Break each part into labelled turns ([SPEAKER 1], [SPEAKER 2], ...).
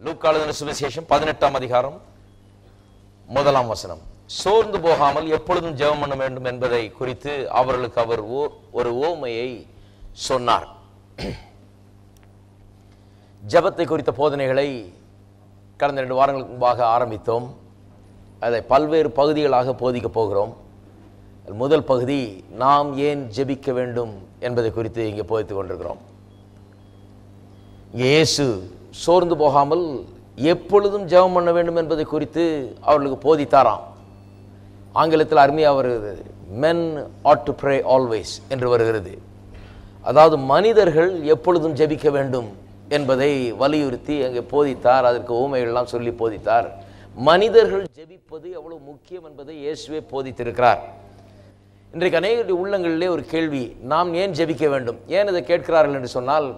[SPEAKER 1] லூக்கா எழுதின சுவிசேஷம் 18ஆம் அதிகாரம் 1ஆம் வசனம். சோர்ந்து போகாமல் எப்பொழுதும் ஜெபம் பண்ண வேண்டும் என்பதை குறித்து அவர்களுக்கு அவர் ஒரு ஓமையை சொன்னார். ஜெபத்தை குறித்த போதனைகளை கடந்த 2 வாரங்களுக்கு முன்பாக ஆரம்பித்தோம். அதை பல்வேறு பகுதிகளாக போதிக்க போகிறோம். முதல் பகுதி நாம் ஏன் ஜெபிக்க வேண்டும் என்பதை குறித்து இங்கே போதித்துக் கொண்டிருக்கிறோம். இயேசு சோர்ந்து போகாமல் எப்பொழுதும் ஜெபம் பண்ண வேண்டும் என்பதை குறித்து அவர்களுக்கு போதித்தாராம். ஆங்கிலத்தில் அருமையாக வருகிறது, men ought to pray always என்று வருகிறது. அதாவது மனிதர்கள் எப்பொழுதும் ஜெபிக்க வேண்டும் என்பதை வலியுறுத்தி அங்கே போதித்தார். அதற்கு ஊமைகள்லாம் சொல்லி போதித்தார். மனிதர்கள் ஜெபிப்பது எவ்வளவு முக்கியம் என்பதை இயேசுவே போதித்திருக்கிறார். இன்றைக்கு அநேகருடைய உள்ளங்களிலே ஒரு கேள்வி, நாம் ஏன் ஜெபிக்க வேண்டும்? ஏன் இதை கேட்கிறார்கள் என்று சொன்னால்,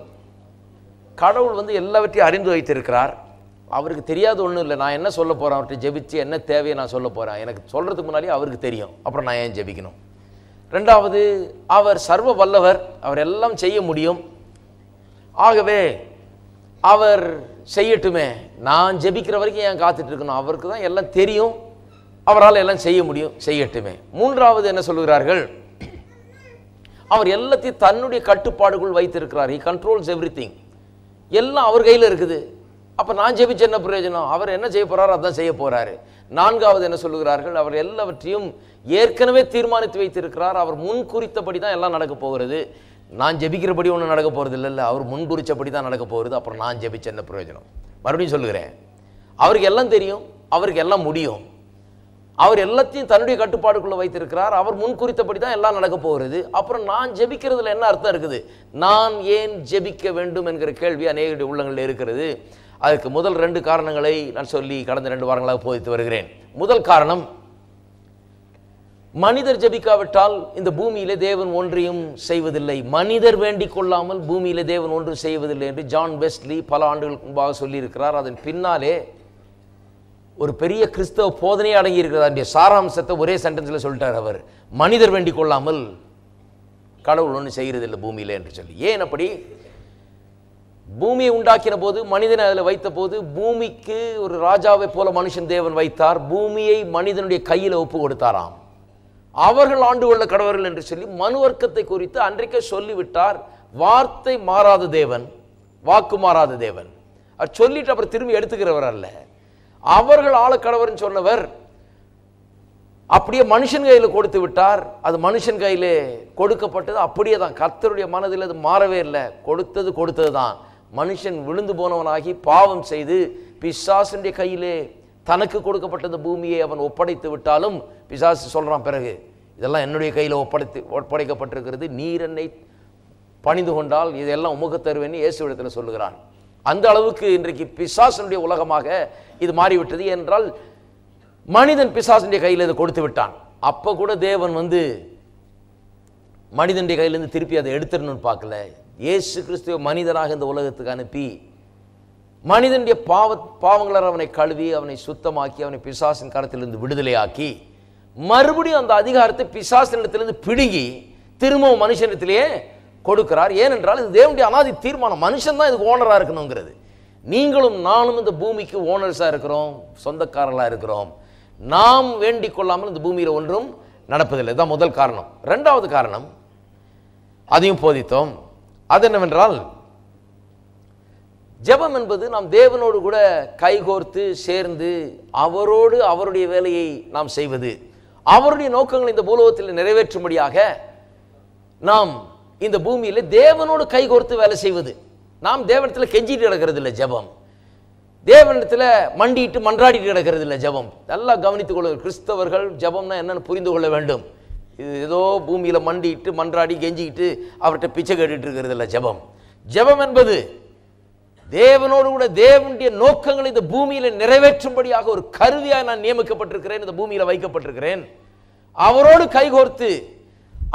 [SPEAKER 1] கடவுள் எல்லாவற்றையும் அறிந்து வைத்திருக்கிறார். அவருக்கு தெரியாத ஒன்றும் இல்லை. நான் என்ன சொல்ல போகிறேன், அவர்கிட்ட ஜெபிச்சு என்ன தேவையை நான் சொல்ல போகிறேன், எனக்கு சொல்கிறதுக்கு முன்னாடியே அவருக்கு தெரியும். அப்புறம் நான் ஏன் ஜெபிக்கணும்? ரெண்டாவது, அவர் சர்வ வல்லவர், அவர் எல்லாம் செய்ய முடியும். ஆகவே அவர் செய்யட்டுமே, நான் ஜெபிக்கிற வரைக்கும் ஏன் காத்துட்டு இருக்கணும்? அவருக்கு தான் எல்லாம் தெரியும், அவரால் எல்லாம் செய்ய முடியும், செய்யட்டுமே. மூன்றாவது என்ன சொல்லுகிறார்கள், அவர் எல்லாத்தையும் தன்னுடைய கட்டுப்பாடுக்குள் வைத்திருக்கிறார். He controls everything. எல்லாம் அவர் கையில் இருக்குது. அப்போ நான் ஜெபிச்ச என்ன பிரயோஜனம்? அவர் என்ன செய்ய போகிறாரோ அதான் செய்ய போகிறாரு. நான்காவது என்ன சொல்லுகிறார்கள், அவர் எல்லாவற்றையும் ஏற்கனவே தீர்மானித்து வைத்திருக்கிறார். அவர் முன் குறித்தபடி தான் எல்லாம் நடக்க போகிறது. நான் ஜெபிக்கிறபடி ஒன்றும் நடக்க போகிறது இல்லை, அவர் முன் குறித்தபடி தான் நடக்க போகிறது. அப்புறம் நான் ஜெபிச்ச என்ன பிரயோஜனம்? மறுபடியும் சொல்லுகிறேன், அவருக்கு எல்லாம் தெரியும், அவருக்கு எல்லாம் முடியும். அவர் எல்லாத்தையும் தன்னுடைய கட்டுப்பாடுக்குள்ளே வைத்திருக்கிறார். அவர் முன் குறித்தபடி தான் எல்லாம் நடக்க போகிறது. அப்புறம் நான் ஜெபிக்கிறதுல என்ன அர்த்தம் இருக்குது? நான் ஏன் ஜெபிக்க வேண்டும் என்கிற கேள்வி அநேகருடைய உள்ளங்களில் இருக்கிறது. அதுக்கு முதல் 2 காரணங்களை நான் சொல்லி கடந்த 2 வாரங்களாக போதித்து வருகிறேன். முதல் காரணம், மனிதர் ஜெபிக்காவிட்டால் இந்த பூமியிலே தேவன் ஒன்றையும் செய்வதில்லை. மனிதர் வேண்டிக் கொள்ளாமல் பூமியிலே தேவன் ஒன்றும் செய்வதில்லை என்று ஜான் வெஸ்லி பல ஆண்டுகளுக்கு முன்பாக சொல்லியிருக்கிறார். அதன் பின்னாலே ஒரு பெரிய கிறிஸ்தவ போதனையே அடங்கி இருக்கிறதா சாராம்சத்தை ஒரே சென்டென்ஸில் சொல்லிட்டார் அவர். மனிதர் வேண்டிக் கொள்ளாமல் கடவுள் ஒன்றும் செய்கிறதில்லை பூமியில என்று சொல்லி. ஏன் அப்படி? பூமியை உண்டாக்கின போது, மனிதனை அதில் வைத்த போது, பூமிக்கு ஒரு ராஜாவை போல மனுஷன் தேவன் வைத்தார். பூமியை மனிதனுடைய கையில் ஒப்பு கொடுத்தாராம். அவர்கள் ஆண்டு கொள்ள கடவர்கள் என்று சொல்லி மனுவர்க்கத்தை குறித்து அன்றைக்கே சொல்லிவிட்டார். வார்த்தை மாறாத தேவன், வாக்கு மாறாத தேவன். அவர் சொல்லிட்டு அப்புறம் திரும்பி எடுத்துக்கிறவர் அல்ல. அவர்கள் ஆளக்கடவர்னு சொன்னவர் அப்படியே மனுஷன் கையில் கொடுத்து விட்டார். அது மனுஷன் கையிலே கொடுக்கப்பட்டது அப்படியே தான். கர்த்தருடைய மனதில் அது மாறவே இல்லை. கொடுத்தது தான். மனுஷன் விழுந்து போனவனாகி பாவம் செய்து பிசாசுடைய கையிலே தனக்கு கொடுக்கப்பட்டது பூமியை அவன் ஒப்படைத்து விட்டாலும் பிசாசு சொல்றான் பிறகு, இதெல்லாம் என்னுடைய கையில் ஒப்படைக்கப்பட்டிருக்கிறது, நீர் என்னை பணிந்து கொண்டால் இதெல்லாம் உமக்கு தருவேன்னு இயேசுவிடத்தில் சொல்லுகிறான். அந்த அளவுக்கு இன்றைக்கு பிசாசனுடைய உலகமாக இது மாறிவிட்டது. என்றால் மனிதன் பிசாசனுடைய கையில் இதை கொடுத்து விட்டான். அப்போ கூட தேவன் மனிதனுடைய கையிலிருந்து திருப்பி அதை எடுத்துடணும்னு பார்க்கல. இயேசு கிறிஸ்துவ மனிதனாக இந்த உலகத்துக்கு அனுப்பி மனிதனுடைய பாவங்களை அவனை கழுவி அவனை சுத்தமாக்கி அவனை பிசாசின் கரத்திலிருந்து விடுதலையாக்கி மறுபடியும் அந்த அதிகாரத்தை பிசாசினிடத்திலிருந்து பிடுங்கி திரும்பவும் மனுஷனிடத்திலேயே கொடுக்கிறார். ஏனென்றால் இது தேவனுடைய அனாதி தீர்மானம். மனுஷன் தான் இதுக்கு ஓனராக இருக்கணுங்கிறது. நீங்களும் நானும் இந்த பூமிக்கு ஓனர்ஸாக இருக்கிறோம், சொந்தக்காரர்களாக இருக்கிறோம். நாம் வேண்டிக் கொள்ளாமல் இந்த பூமியில் ஒன்றும் நடப்பதில்லை. இதுதான் முதல் காரணம். 2வது காரணம், அதையும் போதித்தோம். அது என்னவென்றால், ஜெபம் என்பது நாம் தேவனோடு கூட கைகோர்த்து சேர்ந்து அவரோடு அவருடைய வேலையை நாம் செய்வது, அவருடைய நோக்கங்களை இந்த பூலோகத்தில் நிறைவேற்றும்படியாக நாம் இந்த பூமியில் தேவனோடு கைகோர்த்து வேலை செய்வது. நாம் தேவனிடத்தில் கெஞ்சிட்டு கிடக்கிறது இல்லை ஜெபம். தேவனிடத்தில் மண்டிட்டு மன்றாடிட்டு கிடக்கிறது இல்லை ஜெபம். நல்லா கவனித்துக் கொள்ள, கிறிஸ்தவர்கள் ஜெபம்னா என்னன்னு புரிந்து கொள்ள வேண்டும். இது ஏதோ பூமியில் மண்டிட்டு மன்றாடி கெஞ்சிக்கிட்டு அவர்கிட்ட பிச்சை கேட்டுட்டு இருக்கிறது இல்லை ஜெபம். ஜெபம் என்பது தேவனோடு கூட தேவனுடைய நோக்கங்களை இந்த பூமியில் நிறைவேற்றும்படியாக ஒரு கருவியாக நான் நியமிக்கப்பட்டிருக்கிறேன், இந்த பூமியில் வைக்கப்பட்டிருக்கிறேன். அவரோடு கைகோர்த்து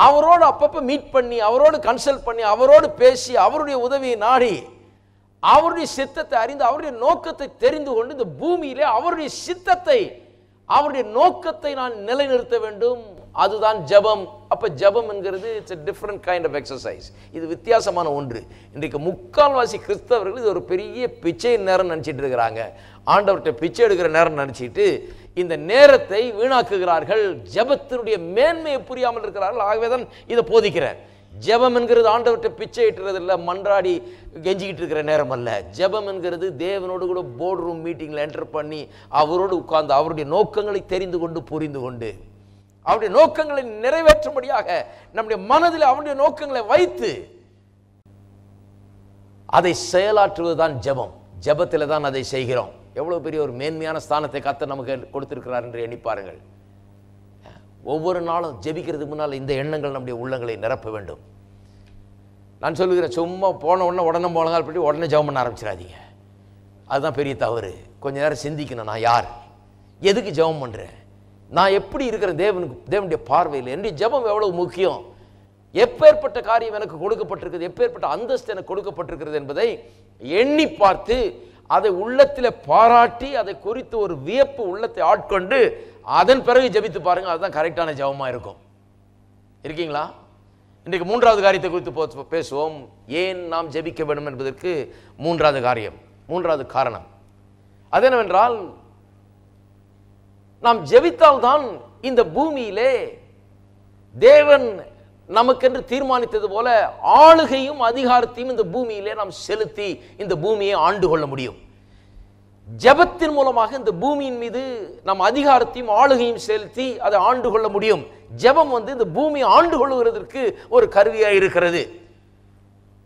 [SPEAKER 1] அவரோடு அப்பப்போ மீட் பண்ணி அவரோடு கன்சல்ட் பண்ணி அவரோடு பேசி அவருடைய உதவியை நாடி அவருடைய சித்தத்தை அறிந்து அவருடைய நோக்கத்தை தெரிந்து கொண்டு இந்த பூமியிலே அவருடைய சித்தத்தை அவருடைய நோக்கத்தை நான் நிலைநிறுத்த வேண்டும். அதுதான் ஜெபம். அப்போ ஜெபம் என்கிறது it's a different kind of exercise. இது வித்தியாசமான ஒன்று. இன்றைக்கு முக்கால்வாசி கிறிஸ்தவர்கள் இது ஒரு பெரிய பிச்சை நேரம் நினச்சிட்டு இருக்கிறாங்க. ஆண்டவர்கிட்ட பிச்சை எடுக்கிற நேரம் நினச்சிட்டு இந்த நேரத்தை வீணாக்குகிறார்கள். ஜெபத்தினுடைய மேன்மையை புரியாமல் இருக்கிறார்கள். ஆகவே தான் இதை போதிக்கிறேன். ஜெபம் என்கிறது ஆண்டவர்கிட்ட பிச்சை இட்டுறது இல்லை, மன்றாடி கெஞ்சிக்கிட்டு இருக்கிற நேரம் அல்ல. ஜெபம் என்கிறது தேவனோடு கூட போர்டு ரூம் மீட்டிங்கில் என்டர் பண்ணி அவரோடு உட்கார்ந்து அவருடைய நோக்கங்களை தெரிந்து கொண்டு புரிந்து கொண்டு அவருடைய நோக்கங்களை நிறைவேற்றும்படியாக நம்முடைய மனதில் அவருடைய நோக்கங்களை வைத்து அதை செயலாற்றுவதுதான் ஜெபம். ஜெபத்தில் தான் அதை செய்கிறோம். எவ்வளவு பெரிய ஒரு மேன்மையான ஸ்தானத்தை கர்த்தர் நமக்கு கொடுத்திருக்கிறார் என்று எண்ணி பாருங்கள். ஒவ்வொரு நாளும் ஜெபிக்கிறதுக்கு முன்னால் இந்த எண்ணங்கள் நம்முடைய உள்ளங்களை நிரப்ப வேண்டும். நான் சொல்லுகிறேன், சும்மா போன உடனே முழங்கால் பற்றி உடனே ஜெபம் பண்ண ஆரம்பிச்சிடாதீங்க. அதுதான் பெரிய தவறு. கொஞ்ச நேரம் சிந்திக்கணும், நான் யார், எதுக்கு ஜெபம் பண்ணுறேன், நான் எப்படி இருக்கிற தேவனுடைய பார்வையில் என்னுடைய ஜெபம் எவ்வளவு முக்கியம், எப்பேற்பட்ட காரியம் எனக்கு கொடுக்கப்பட்டிருக்கிறது, எப்பேற்பட்ட அந்தஸ்து எனக்கு கொடுக்கப்பட்டிருக்கிறது என்பதை எண்ணி பார்த்து அதை உள்ளத்தில் பாராட்டி அதை குறித்து ஒரு வியப்பு உள்ளத்தை ஆட்கொண்டு அதன் பிறகு ஜெபித்து பாருங்க. அதுதான் கரெக்டான ஜெபமா இருக்கும். இருக்கீங்களா? இன்றைக்கு மூன்றாவது காரியத்தை குறித்து பேசுவோம். ஏன் நாம் ஜெபிக்க வேண்டும் என்பதற்கு மூன்றாவது காரணம் அது என்னவென்றால், நாம் ஜெபித்தால்தான் இந்த பூமியிலே தேவன் நமக்கென்று தீர்மானித்தது போல ஆளுகையும் அதிகாரத்தையும் இந்த பூமியிலே நாம் செலுத்தி இந்த பூமியை ஆண்டு கொள்ள முடியும். ஜெபத்தின் மூலமாக இந்த பூமியின் மீது நாம் அதிகாரத்தையும் ஆளுகையும் செலுத்தி அதை ஆண்டு கொள்ள முடியும். ஜெபம் இந்த பூமியை ஆண்டு கொள்ளுகிறதற்கு ஒரு கருவியாக இருக்கிறது.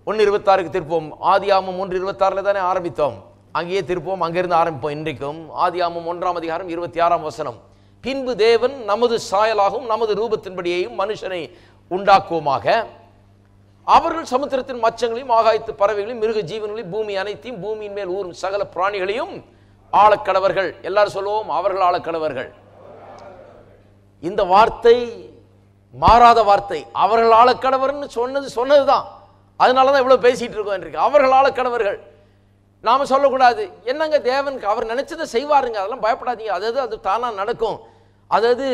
[SPEAKER 1] 1:26 திருப்போம். ஆதியாகமம் 1:26 தானே ஆரம்பித்தோம், அங்கேயே திருப்போம், அங்கிருந்து ஆரம்பிப்போம். இன்றைக்கும் ஆதியாகமம் 1:26 பின்பு தேவன் நமது சாயலாகவும் நமது ரூபத்தின்படியையும் மனுஷனை உண்டாக்குவோமாக, அவர்கள் சமுத்திரத்தின் மச்சங்களையும் ஆகாயத்து பறவைகளையும் மிருக ஜீவன்களையும் பூமி அனைத்தையும் பூமியின் மேல் ஊறும் சகல பிராணிகளையும் ஆளக்கடவர்கள். எல்லாரும் சொல்லுவோம், அவர்கள் ஆளக்கடவர்கள். இந்த வார்த்தை மாறாத வார்த்தை. அவர்கள் ஆளக்கடவர்னு சொன்னதுதான். அதனாலதான் இவ்வளவு பேசிட்டு இருக்கோம் இன்றைக்கு. அவர்கள் ஆளக்கடவர்கள். நாம சொல்லக்கூடாது, என்னங்க தேவனுக்கு அவர் நினைச்சதை செய்வாருங்க, அதெல்லாம் பயப்படாதீங்க, அது தானா நடக்கும், அதாவது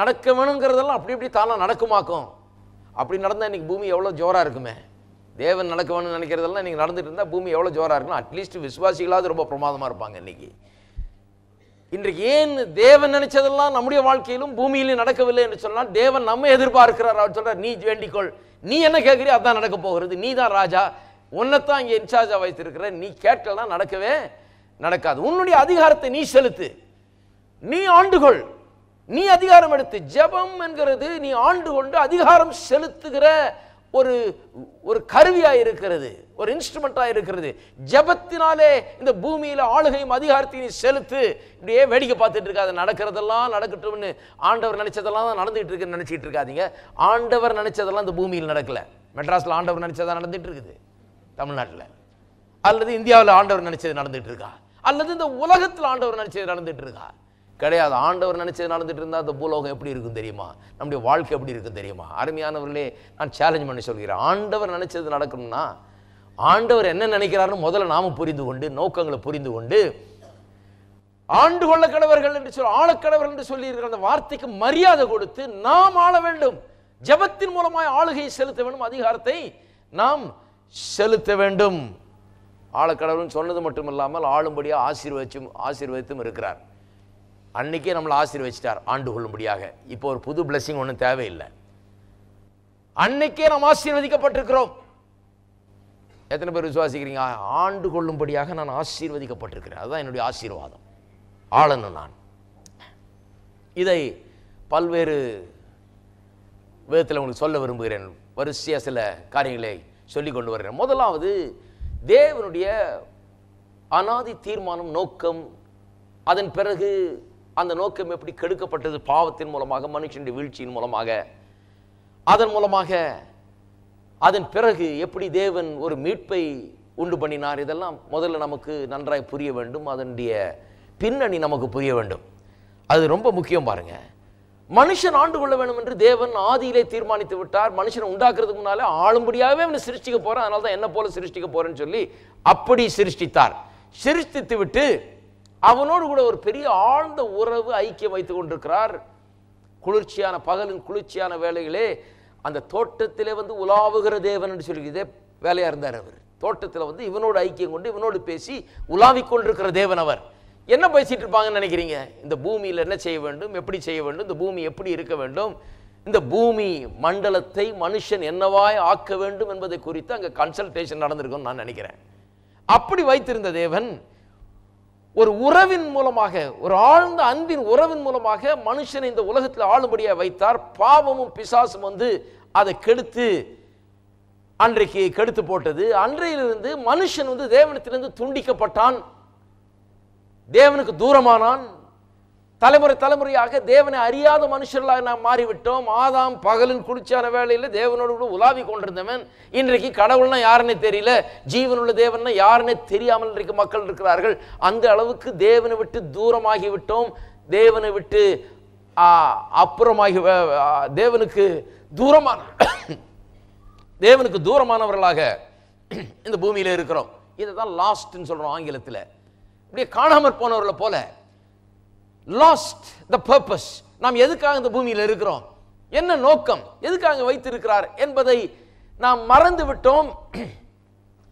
[SPEAKER 1] நடக்க வேணுங்கிறதெல்லாம் அப்படி தானா நடக்குமாக்கும். அப்படி நடந்தால் இன்றைக்கி பூமி எவ்வளோ ஜோராக இருக்குமே. தேவன் நடக்க வேணும்னு நினைக்கிறதெல்லாம் இன்றைக்கி நடந்துட்டு இருந்தால் பூமி எவ்வளோ ஜோராக இருக்குன்னா அட்லீஸ்ட் விசுவாசிகளாவது ரொம்ப பிரமாதமாக இருப்பாங்க. இன்றைக்கு ஏன் தேவன் நினைச்சதெல்லாம் நம்முடைய வாழ்க்கையிலும் பூமியிலும் நடக்கவில்லை என்று சொன்னால், தேவன் நம்ம எதிர்பார்க்கிறார். அவர் சொல்கிறார், நீ வேண்டிக்கொள், நீ என்ன கேட்குறியோ அதான் நடக்க போகிறது, நீ தான் ராஜா, உன்னைத்தான் இங்கே இன்சார்ஜாக வைத்திருக்கிற, நீ கேட்கலாம் நடக்கவே நடக்காது. உன்னுடைய அதிகாரத்தை நீ செலுத்து, நீ ஆண்டுகொள், நீ அதிகாரம் எடுத்து. ஜெபம் என்கிறது நீ ஆண்டு கொண்டு அதிகாரம் செலுத்துகிற ஒரு கருவியாக இருக்கிறது, ஒரு இன்ஸ்ட்ருமெண்ட்டாக இருக்கிறது. ஜெபத்தினாலே இந்த பூமியில் ஆளுகையும் அதிகாரத்தையும் நீ செலுத்து. இப்படியே வேடிக்கை பார்த்துட்டு இருக்காது, நடக்கிறதெல்லாம் நடக்கட்டும்னு ஆண்டவர் நினைச்சதெல்லாம் தான் நடந்துகிட்டு இருக்குன்னு நினைச்சிட்டு இருக்காதீங்க. ஆண்டவர் நினைச்சதெல்லாம் இந்த பூமியில் நடக்கல. மெட்ராஸில் ஆண்டவர் நினைச்சதான் நடந்துட்டு இருக்குது, தமிழ்நாட்டில் அல்லது இந்தியாவில் ஆண்டவர் நினைச்சது நடந்துட்டு இருக்கா, அல்லது இந்த உலகத்தில் ஆண்டவர் நினைச்சது நடந்துட்டு இருக்கா? கிடையாது. ஆண்டவர் நினைச்சது நடந்துட்டு இருந்தால் அந்த பூலோகம் எப்படி இருக்கும் தெரியுமா, நம்முடைய வாழ்க்கை எப்படி இருக்கும் தெரியுமா? அருமையானவர்களே, நான் சேலஞ்ச் பண்ணி சொல்கிறேன், ஆண்டவர் நினைச்சது நடக்கணும்னா ஆண்டவர் என்ன நினைக்கிறாருன்னு முதல்ல நாம புரிந்து கொண்டு நோக்கங்களை புரிந்து கொண்டு ஆண்டு கொள்ள கடவர்கள் என்று சொல்லி ஆளக்கடவர்கள் என்று சொல்லி இருக்கிற அந்த வார்த்தைக்கு மரியாதை கொடுத்து நாம் ஆள வேண்டும். ஜெபத்தின் மூலமாய் ஆளுகையை செலுத்த வேண்டும், அதிகாரத்தை நாம் செலுத்த வேண்டும். ஆளக்கடவுள்னு சொன்னது மட்டும் இல்லாமல் ஆளும்படியாக ஆசீர்வதித்தும் இருக்கிறார். அன்னைக்கே நம்மளை ஆசீர்வதிச்சிட்டார் ஆண்டு கொள்ளும்படியாக. இப்போ ஒரு புது பிளஸிங் ஒன்றும் தேவையில்லை. அன்னைக்கே நாம் ஆசீர்வதிக்கப்பட்டிருக்கிறோம். எத்தனை பேர் விசுவாசிக்கிறீங்க? ஆண்டு கொள்ளும்படியாக நான் ஆசீர்வதிக்கப்பட்டிருக்கிறேன், அதுதான் என்னுடைய ஆசீர்வாதம். ஆளணும் நான். இதை பல்வேறு விதத்தில் உங்களுக்கு சொல்ல விரும்புகிறேன். வரிசையாக சில காரியங்களை சொல்லி கொண்டு வருகிறேன். முதலாவது, தேவனுடைய அனாதி தீர்மானம், நோக்கம், அதன் பிறகு அந்த நோக்கம் எப்படி கெடுக்கப்பட்டது பாவத்தின் மூலமாக, மனுஷனுடைய வீழ்ச்சியின் மூலமாக, அதன் மூலமாக அதன் பிறகு எப்படி தேவன் ஒரு மீட்பை உண்டு பண்ணினார், இதெல்லாம் முதல்ல நமக்கு நன்றாய் புரிய வேண்டும். அதனுடைய பின்னணி நமக்கு புரிய வேண்டும். அது ரொம்ப முக்கியம். பாருங்க, மனுஷன் ஆண்டு கொள்ள வேண்டும் என்று தேவன் ஆதியிலே தீர்மானித்து விட்டார். மனுஷனை உண்டாக்குறதுக்கு முன்னாலே ஆளும்படியாகவே அவனை சிருஷ்டிக்க போறேன், அதனால தான் என்ன போல சிருஷ்டிக்க போறேன்னு சொல்லி அப்படி சிருஷ்டித்தார். சிருஷ்டித்து விட்டு அவனோடு கூட ஒரு பெரிய ஆழ்ந்த உறவு, ஐக்கியம் வைத்துக் கொண்டிருக்கிறார். குளிர்ச்சியான பகலின் குளிர்ச்சியான வேளைகளே அந்த தோட்டத்திலே வந்து உலாவுகிற தேவன் என்று சொல்லி இதே வேலையா இருந்தார் அவர். தோட்டத்தில் வந்து இவனோடு ஐக்கியம் கொண்டு இவனோடு பேசி உலாவிக் கொண்டிருக்கிற தேவன் அவர். என்ன பேசிட்டு இருப்பாங்கன்னு நினைக்கிறீங்க? இந்த பூமியில் என்ன செய்ய வேண்டும், எப்படி செய்ய வேண்டும், இந்த பூமி எப்படி இருக்க வேண்டும், இந்த பூமி மண்டலத்தை மனுஷன் என்னவாய் ஆக்க வேண்டும் என்பதை குறித்து அங்கே கன்சல்டேஷன் நடந்திருக்கும்னு நான் நினைக்கிறேன். அப்படி வைத்திருந்த தேவன் ஒரு உறவின் மூலமாக, ஒரு ஆழ்ந்த அன்பின் உறவின் மூலமாக மனுஷனை இந்த உலகத்தில் ஆளும்படியாக வைத்தார். பாவமும் பிசாசும் வந்து அதை கெடுத்து அன்றைக்கு கெடுத்து போட்டது. அன்றையிலிருந்து மனுஷன் வந்து தேவனிடத்திலிருந்து துண்டிக்கப்பட்டான், தேவனுக்கு தூரமானான். தலைமுறை தலைமுறையாக தேவனை அறியாத மனுஷர்களாக நாம் மாறிவிட்டோம். ஆதாம் பகலின் குளிர்ச்சியான வேளையில் தேவனோடு கூட உலாவி கொண்டிருந்தவன் இன்றைக்கு கடவுள்னா யாருன்னே தெரியல, ஜீவனுள்ள தேவன்னா யாருன்னே தெரியாமல் இன்றைக்கு மக்கள் இருக்கிறார்கள். அந்த அளவுக்கு தேவனை விட்டு தூரமாகி விட்டோம். தேவனை விட்டு அப்புறமாகி தேவனுக்கு தூரமானவர்களாக இந்த பூமியில இருக்கிறோம். இதை தான் லாஸ்ட்னு சொல்றோம் ஆங்கிலத்தில். இப்படியே காணாமற் போனவர்களை போல, லாஸ்ட் த பர்பஸ். நாம் எதுக்காக இந்த பூமியில் இருக்கிறோம், என்ன நோக்கம், எதுக்காக வைத்திருக்கிறார் என்பதை நாம் மறந்து விட்டோம்.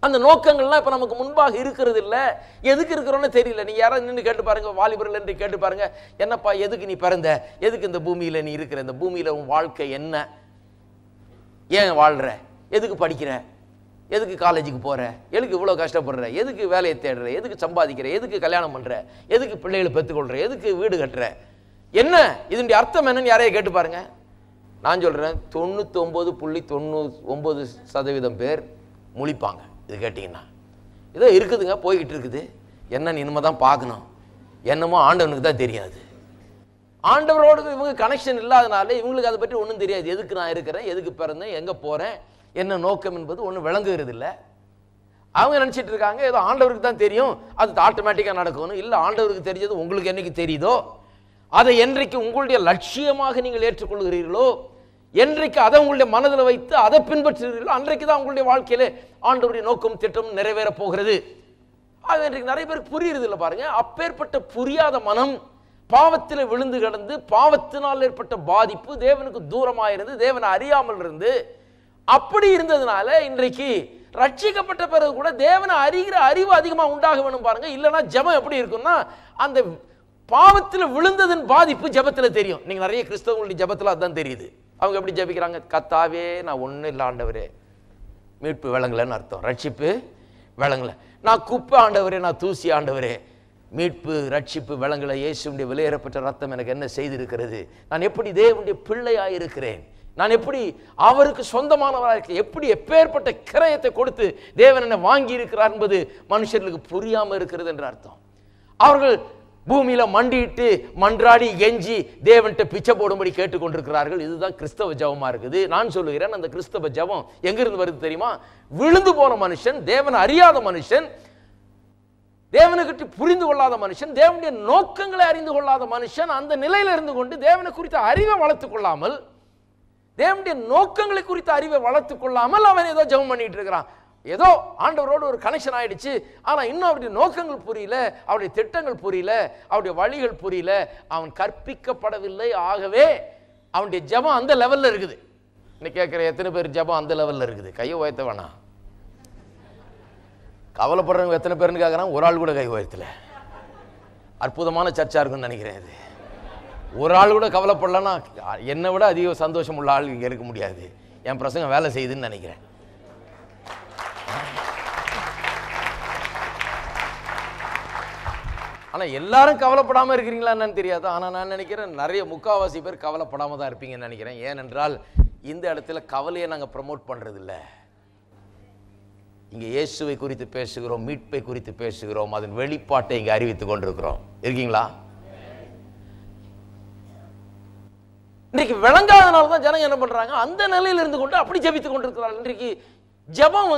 [SPEAKER 1] அந்த நோக்கங்கள்லாம் இப்போ நமக்கு முன்பாக இருக்கிறது இல்லை. எதுக்கு இருக்கிறோன்னு தெரியல. நீ யாராவது நின்று கேட்டு பாருங்க, வாலிபர்கள் என்று கேட்டு பாருங்க, என்னப்பா எதுக்கு நீ பிறந்த, எதுக்கு இந்த பூமியில் நீ இருக்கிற, இந்த பூமியில் உன் வாழ்க்கை என்ன, ஏன் வாழ்ற, எதுக்கு படிக்கிற, எதுக்கு காலேஜுக்கு போகிற, எதுக்கு இவ்வளோ கஷ்டப்படுற, எதுக்கு வேலையை தேடுற, எதுக்கு சம்பாதிக்கிற, எதுக்கு கல்யாணம் பண்ணுற, எதுக்கு பிள்ளைகளை பெற்றுக்கொள்கிற, எதுக்கு வீடு கட்டுற, என்ன இதனுடைய அர்த்தம் என்னன்னு யாரையே கேட்டு பாருங்க. நான் சொல்கிறேன் 99.99% பேர் முழிப்பாங்க இது கேட்டிங்கன்னா. இதோ இருக்குதுங்க, போய்கிட்டு இருக்குது, என்னன்னு இனிமே தான் பார்க்கணும், என்னமோ ஆண்டவனுக்கு தான் தெரியாது. ஆண்டவரோடு இவங்க கனெக்ஷன் இல்லாதனால இவங்களுக்கு அதை பற்றி ஒன்றும் தெரியாது. எதுக்கு நான் இருக்கிறேன், எதுக்கு பிறந்தேன், எங்கே போகிறேன், என்ன நோக்கம் என்பது ஒன்றும் விளங்குகிறது இல்லை. அவங்க நினச்சிட்டு இருக்காங்க ஏதோ ஆண்டவருக்கு தான் தெரியும், அது ஆட்டோமேட்டிக்காக நடக்கணும். இல்லை, ஆண்டவருக்கு தெரிஞ்சது உங்களுக்கு என்னைக்கு தெரியுதோ, அதை என்றைக்கு உங்களுடைய லட்சியமாக நீங்கள் ஏற்றுக்கொள்கிறீர்களோ, என்றைக்கு அதை உங்களுடைய மனதில் வைத்து அதை பின்பற்றுகிறீர்களோ, அன்றைக்கு தான் உங்களுடைய வாழ்க்கையிலே ஆண்டவருடைய நோக்கம் திட்டம் நிறைவேற போகிறது. அது இன்றைக்கு நிறைய பேருக்கு புரியுறது இல்லை பாருங்க. அப்பேற்பட்ட புரியாத மனம், பாவத்தில் விழுந்து கிடந்து பாவத்தினால் ஏற்பட்ட பாதிப்பு, தேவனுக்கு தூரமாயிருந்து, தேவனை அறியாமல் இருந்து, அப்படி இருந்ததுனால இன்றைக்கு ரட்சிக்கப்பட்ட பிறகு கூட தேவனை அறிகிற அறிவு அதிகமாக உண்டாக வேணும் பாருங்க. இல்லைன்னா ஜெபம் எப்படி இருக்கும்னா, அந்த பாவத்தில் விழுந்ததன் பாதிப்பு ஜெபத்தில் தெரியும். நீங்க நிறைய கிறிஸ்தவங்களுடைய ஜெபத்தில் அதுதான் தெரியுது. அவங்க எப்படி ஜெபிக்கிறாங்க, கத்தாவே நான் ஒன்றும் இல்லை ஆண்டவரே, மீட்பு விளங்கலன்னு அர்த்தம், ரட்சிப்பு விளங்கல. நான் குப்பை ஆண்டவரே, நான் தூசி ஆண்டவரே, மீட்பு ரட்சிப்பு விளங்கல. இயேசுடைய விலையேறப்பட்ட ரத்தம் எனக்கு என்ன செய்திருக்கிறது, நான் எப்படி தேவனுடைய பிள்ளையாக இருக்கிறேன், நான் எப்படி அவருக்கு சொந்தமானவராக இருக்கிறேன், எப்படி எப்பேற்பட்ட கிரயத்தை கொடுத்து தேவன் என்னை வாங்கி இருக்கிறார் என்பது மனுஷர்களுக்கு புரியாமல் இருக்கிறது என்ற அர்த்தம். அவர்கள் பூமியில மண்டிட்டு மன்றாடி கெஞ்சி தேவன்கிட்ட பிச்சை போடும்படி கேட்டுக்கொண்டிருக்கிறார்கள். இதுதான் கிறிஸ்தவ ஜபமா இருக்குது. நான் சொல்லுகிறேன், அந்த கிறிஸ்தவ ஜபம் எங்கிருந்து வருது தெரியுமா? விழுந்து போன மனுஷன், தேவனை அறியாத மனுஷன், தேவனை பற்றி புரிந்து கொள்ளாத மனுஷன், தேவனுடைய நோக்கங்களை அறிந்து கொள்ளாத மனுஷன், அந்த நிலையில இருந்து கொண்டு தேவனை குறித்த அறிவை வளர்த்துக் கொள்ளாமல், தேவனுடைய நோக்கங்களை குறித்த அறிவை வளர்த்துக் கொள்ளாமல் அவன் ஏதோ ஜெபம் பண்ணிட்டு இருக்கிறான். ஏதோ ஆண்டவரோடு ஒரு கனெக்ஷன் ஆயிடுச்சு, ஆனா இன்னும் அவருடைய நோக்கங்கள் புரியல, அவருடைய திட்டங்கள் புரியல, அவருடைய வழிகள் புரியல, அவன் கற்பிக்கப்படவில்லை. ஆகவே அவனுடைய ஜெபம் அந்த லெவல்ல இருக்குது. இன்னைக்கு கேட்கிற எத்தனை பேர் ஜெபம் அந்த லெவல்ல இருக்குது? கையை உயர்த்த வேணாம். கவலைப்படுறவங்க எத்தனை பேர்னு கேட்குறான், ஒரு ஆள் கூட கை உயர்த்தல. அற்புதமான சர்ச்சா இருக்குன்னு நினைக்கிறேன். இது ஒரு ஆள் கூட கவலைப்படலன்னா என்னை விட அதிக சந்தோஷம் உள்ள ஆள் இங்கே இருக்க முடியாது. என் பிரசங்க வேலை செய்யுதுன்னு நினைக்கிறேன். ஆனால் எல்லாரும் கவலைப்படாமல் இருக்கிறீங்களா என்னன்னு தெரியாது. ஆனால் நான் நினைக்கிறேன் நிறைய முக்கால்வாசி பேர் கவலைப்படாமல் தான் இருப்பீங்கன்னு நினைக்கிறேன். ஏனென்றால் இந்த இடத்துல கவலையை நாங்கள் ப்ரமோட் பண்ணுறது இல்லை. இங்கே இயேசுவை குறித்து பேசுகிறோம், மீட்பை குறித்து பேசுகிறோம், அதன் வெளிப்பாட்டை இங்கே அறிவித்துக் கொண்டிருக்கிறோம். இருக்கீங்களா? இன்றைக்கு விளங்காதனால தான் ஜனங்க என்ன பண்றாங்க, அந்த நிலையில் இருந்து கொண்டு அப்படி ஜெபித்துக் கொண்டிருக்கிறார்கள். இன்றைக்கு ஜெபம்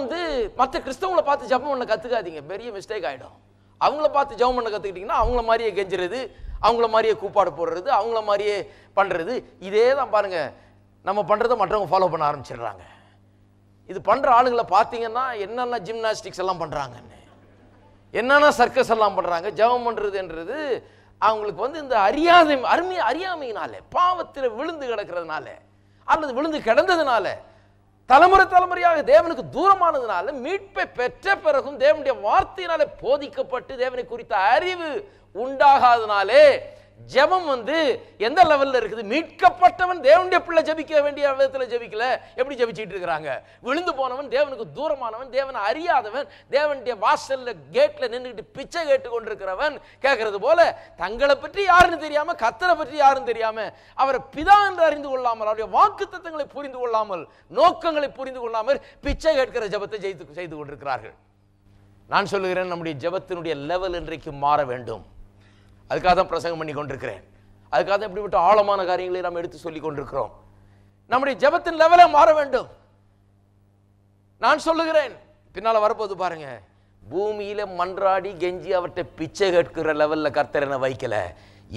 [SPEAKER 1] மற்ற கிறிஸ்தவங்களை பார்த்து ஜெபம் பண்ண கத்துக்காதீங்க, பெரிய மிஸ்டேக் ஆயிடும். அவங்கள பார்த்து ஜெபம் பண்ண கத்துக்கிட்டீங்கன்னா அவங்கள மாதிரியே கெஞ்சுறது, அவங்கள மாதிரியே கூப்பாடு போடுறது, அவங்கள மாதிரியே பண்றது, இதே தான் பாருங்க. நம்ம பண்றதை மற்றவங்க ஃபாலோ பண்ண ஆரம்பிச்சிடுறாங்க. இது பண்ற ஆளுங்களை பார்த்தீங்கன்னா என்னென்ன ஜிம்னாஸ்டிக்ஸ் எல்லாம் பண்றாங்கன்னு, என்னென்ன சர்க்கஸ் எல்லாம் பண்றாங்க. ஜெபம் பண்றதுன்றது அவங்களுக்கு இந்த அறியாமையினாலே, பாவத்தில் விழுந்து கிடக்கிறதுனால, அல்லது விழுந்து கிடந்ததுனால, தலைமுறை தலைமுறையாக தேவனுக்கு தூரமானதுனால, மீட்பை பெற்ற பிறகும் தேவனுடைய வார்த்தையினாலே போதிக்கப்பட்டு தேவனை குறித்த அறிவு உண்டாகாதனாலே ஜெபம் எந்த லெவல்ல இருக்குது? மீட்கப்பட்டவன் தேவனுடைய பிள்ளை ஜெபிக்க வேண்டிய விதத்தில் ஜெபிக்கல. எப்படி ஜெபிச்சிட்டு இருக்கிறாங்க? விழுந்து போனவன், தேவனுக்கு தூரமானவன், தேவனை அறியாதவன், தேவனுடைய வாசல்ல கேட்ல நின்றுட்டு பிச்சை கேட்டு கொண்டிருக்கிறவன் கேட்கறது போல தங்களை பற்றி யாருன்னு தெரியாம, கர்த்தரை பற்றி யாருன்னு தெரியாம, அவரை பிதா என்று அறிந்து கொள்ளாமல், அவருடைய வாக்குத்தத்தங்களை புரிந்து கொள்ளாமல், நோக்கங்களை புரிந்து கொள்ளாமல் பிச்சை கேட்கிற ஜெபத்தை செய்து கொண்டிருக்கிறார்கள். நான் சொல்லுகிறேன், நம்முடைய ஜெபத்தினுடைய லெவல் இன்றைக்கு மாற வேண்டும். அதுக்காக தான் பிரசங்கம் பண்ணி கொண்டிருக்கிறேன். அதுக்காக தான் இப்படிப்பட்ட ஆழமான காரியங்களை நாம் எடுத்து சொல்லிக் கொண்டிருக்கிறோம். நம்முடைய ஜெபத்தின் லெவலை மாற வேண்டும். நான் சொல்லுகிறேன், பின்னால வரப்போது பாருங்க, பூமியில மன்றாடி கெஞ்சி அவர்கிட்ட பிச்சை கேட்கிற லெவல்ல கர்த்தர் என்னை வைக்கல.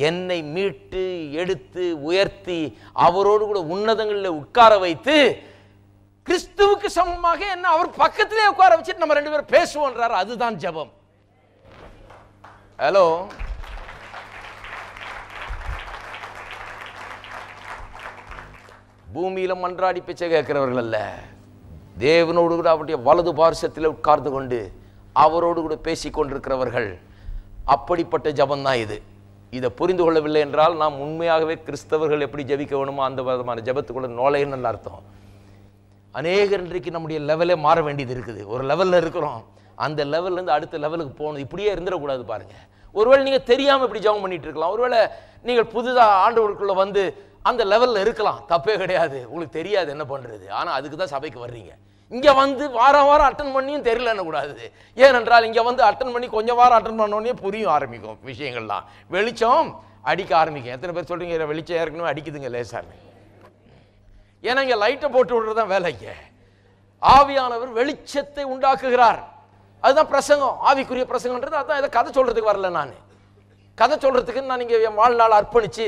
[SPEAKER 1] என்னை மீட்டு எடுத்து உயர்த்தி அவரோடு கூட உன்னதங்களில் உட்கார வைத்து கிறிஸ்துவுக்கு சமமாக என்ன அவர் பக்கத்திலே உட்கார வச்சுட்டு நம்ம ரெண்டு பேரும் பேசுவோன்றார். அதுதான் ஜெபம். ஹலோ, பூமியில மன்றாடி பிச்சை கேட்கிறவர்கள் அல்ல, தேவனோடு கூட அவருடைய வலது பார்சத்தில் உட்கார்ந்து கொண்டு அவரோடு கூட பேசி கொண்டிருக்கிறவர்கள். அப்படிப்பட்ட ஜபம் தான் இது. இதை புரிந்து கொள்ளவில்லை என்றால் நாம் உண்மையாகவே கிறிஸ்தவர்கள் எப்படி ஜபிக்க வேணுமோ அந்த விதமான ஜபத்துக்குள்ள நுழையன்னு அர்த்தம். அநேகர் இன்றைக்கு நம்முடைய லெவலே மாற வேண்டியது இருக்குது. ஒரு லெவலில் இருக்கிறோம், அந்த லெவல்லேருந்து அடுத்த லெவலுக்கு போகணும். இப்படியே இருந்துடக்கூடாது பாருங்க. ஒருவேளை நீங்கள் தெரியாமல் இப்படி ஜபம் பண்ணிட்டு இருக்கலாம். ஒருவேளை நீங்கள் புதுதாக ஆண்டவருக்குள்ள அந்த லெவலில் இருக்கலாம், தப்பே கிடையாது. உங்களுக்கு தெரியாது என்ன பண்ணுறது. ஆனால் அதுக்கு தான் சபைக்கு வர்றீங்க. இங்கே வாரம் வாரம் அட்டன் பண்ணியும் தெரியலன்னு கூடாது. ஏனென்றால் இங்கே அட்டன் பண்ணி கொஞ்சம் வாரம் அட்டன் பண்ணோடனே புரியும் ஆரம்பிக்கும் விஷயங்கள்லாம். வெளிச்சம் அடிக்க ஆரம்பிக்கும். எத்தனை பேர் சொல்கிறீங்க வெளிச்சம் ஏற்கனவே அடிக்குதுங்க லேசாக? ஏன்னா இங்கே லைட்டை போட்டு விடுறது தான் வேலைக்கு. ஆவியானவர் வெளிச்சத்தை உண்டாக்குகிறார். அதுதான் பிரசங்கம், ஆவிக்குரிய பிரசங்கன்றது. அதுதான் இதை கதை சொல்கிறதுக்கு வரல. நான் கதை சொல்கிறதுக்கு நான் இங்கே என் வாழ்நாள் அர்ப்பணித்து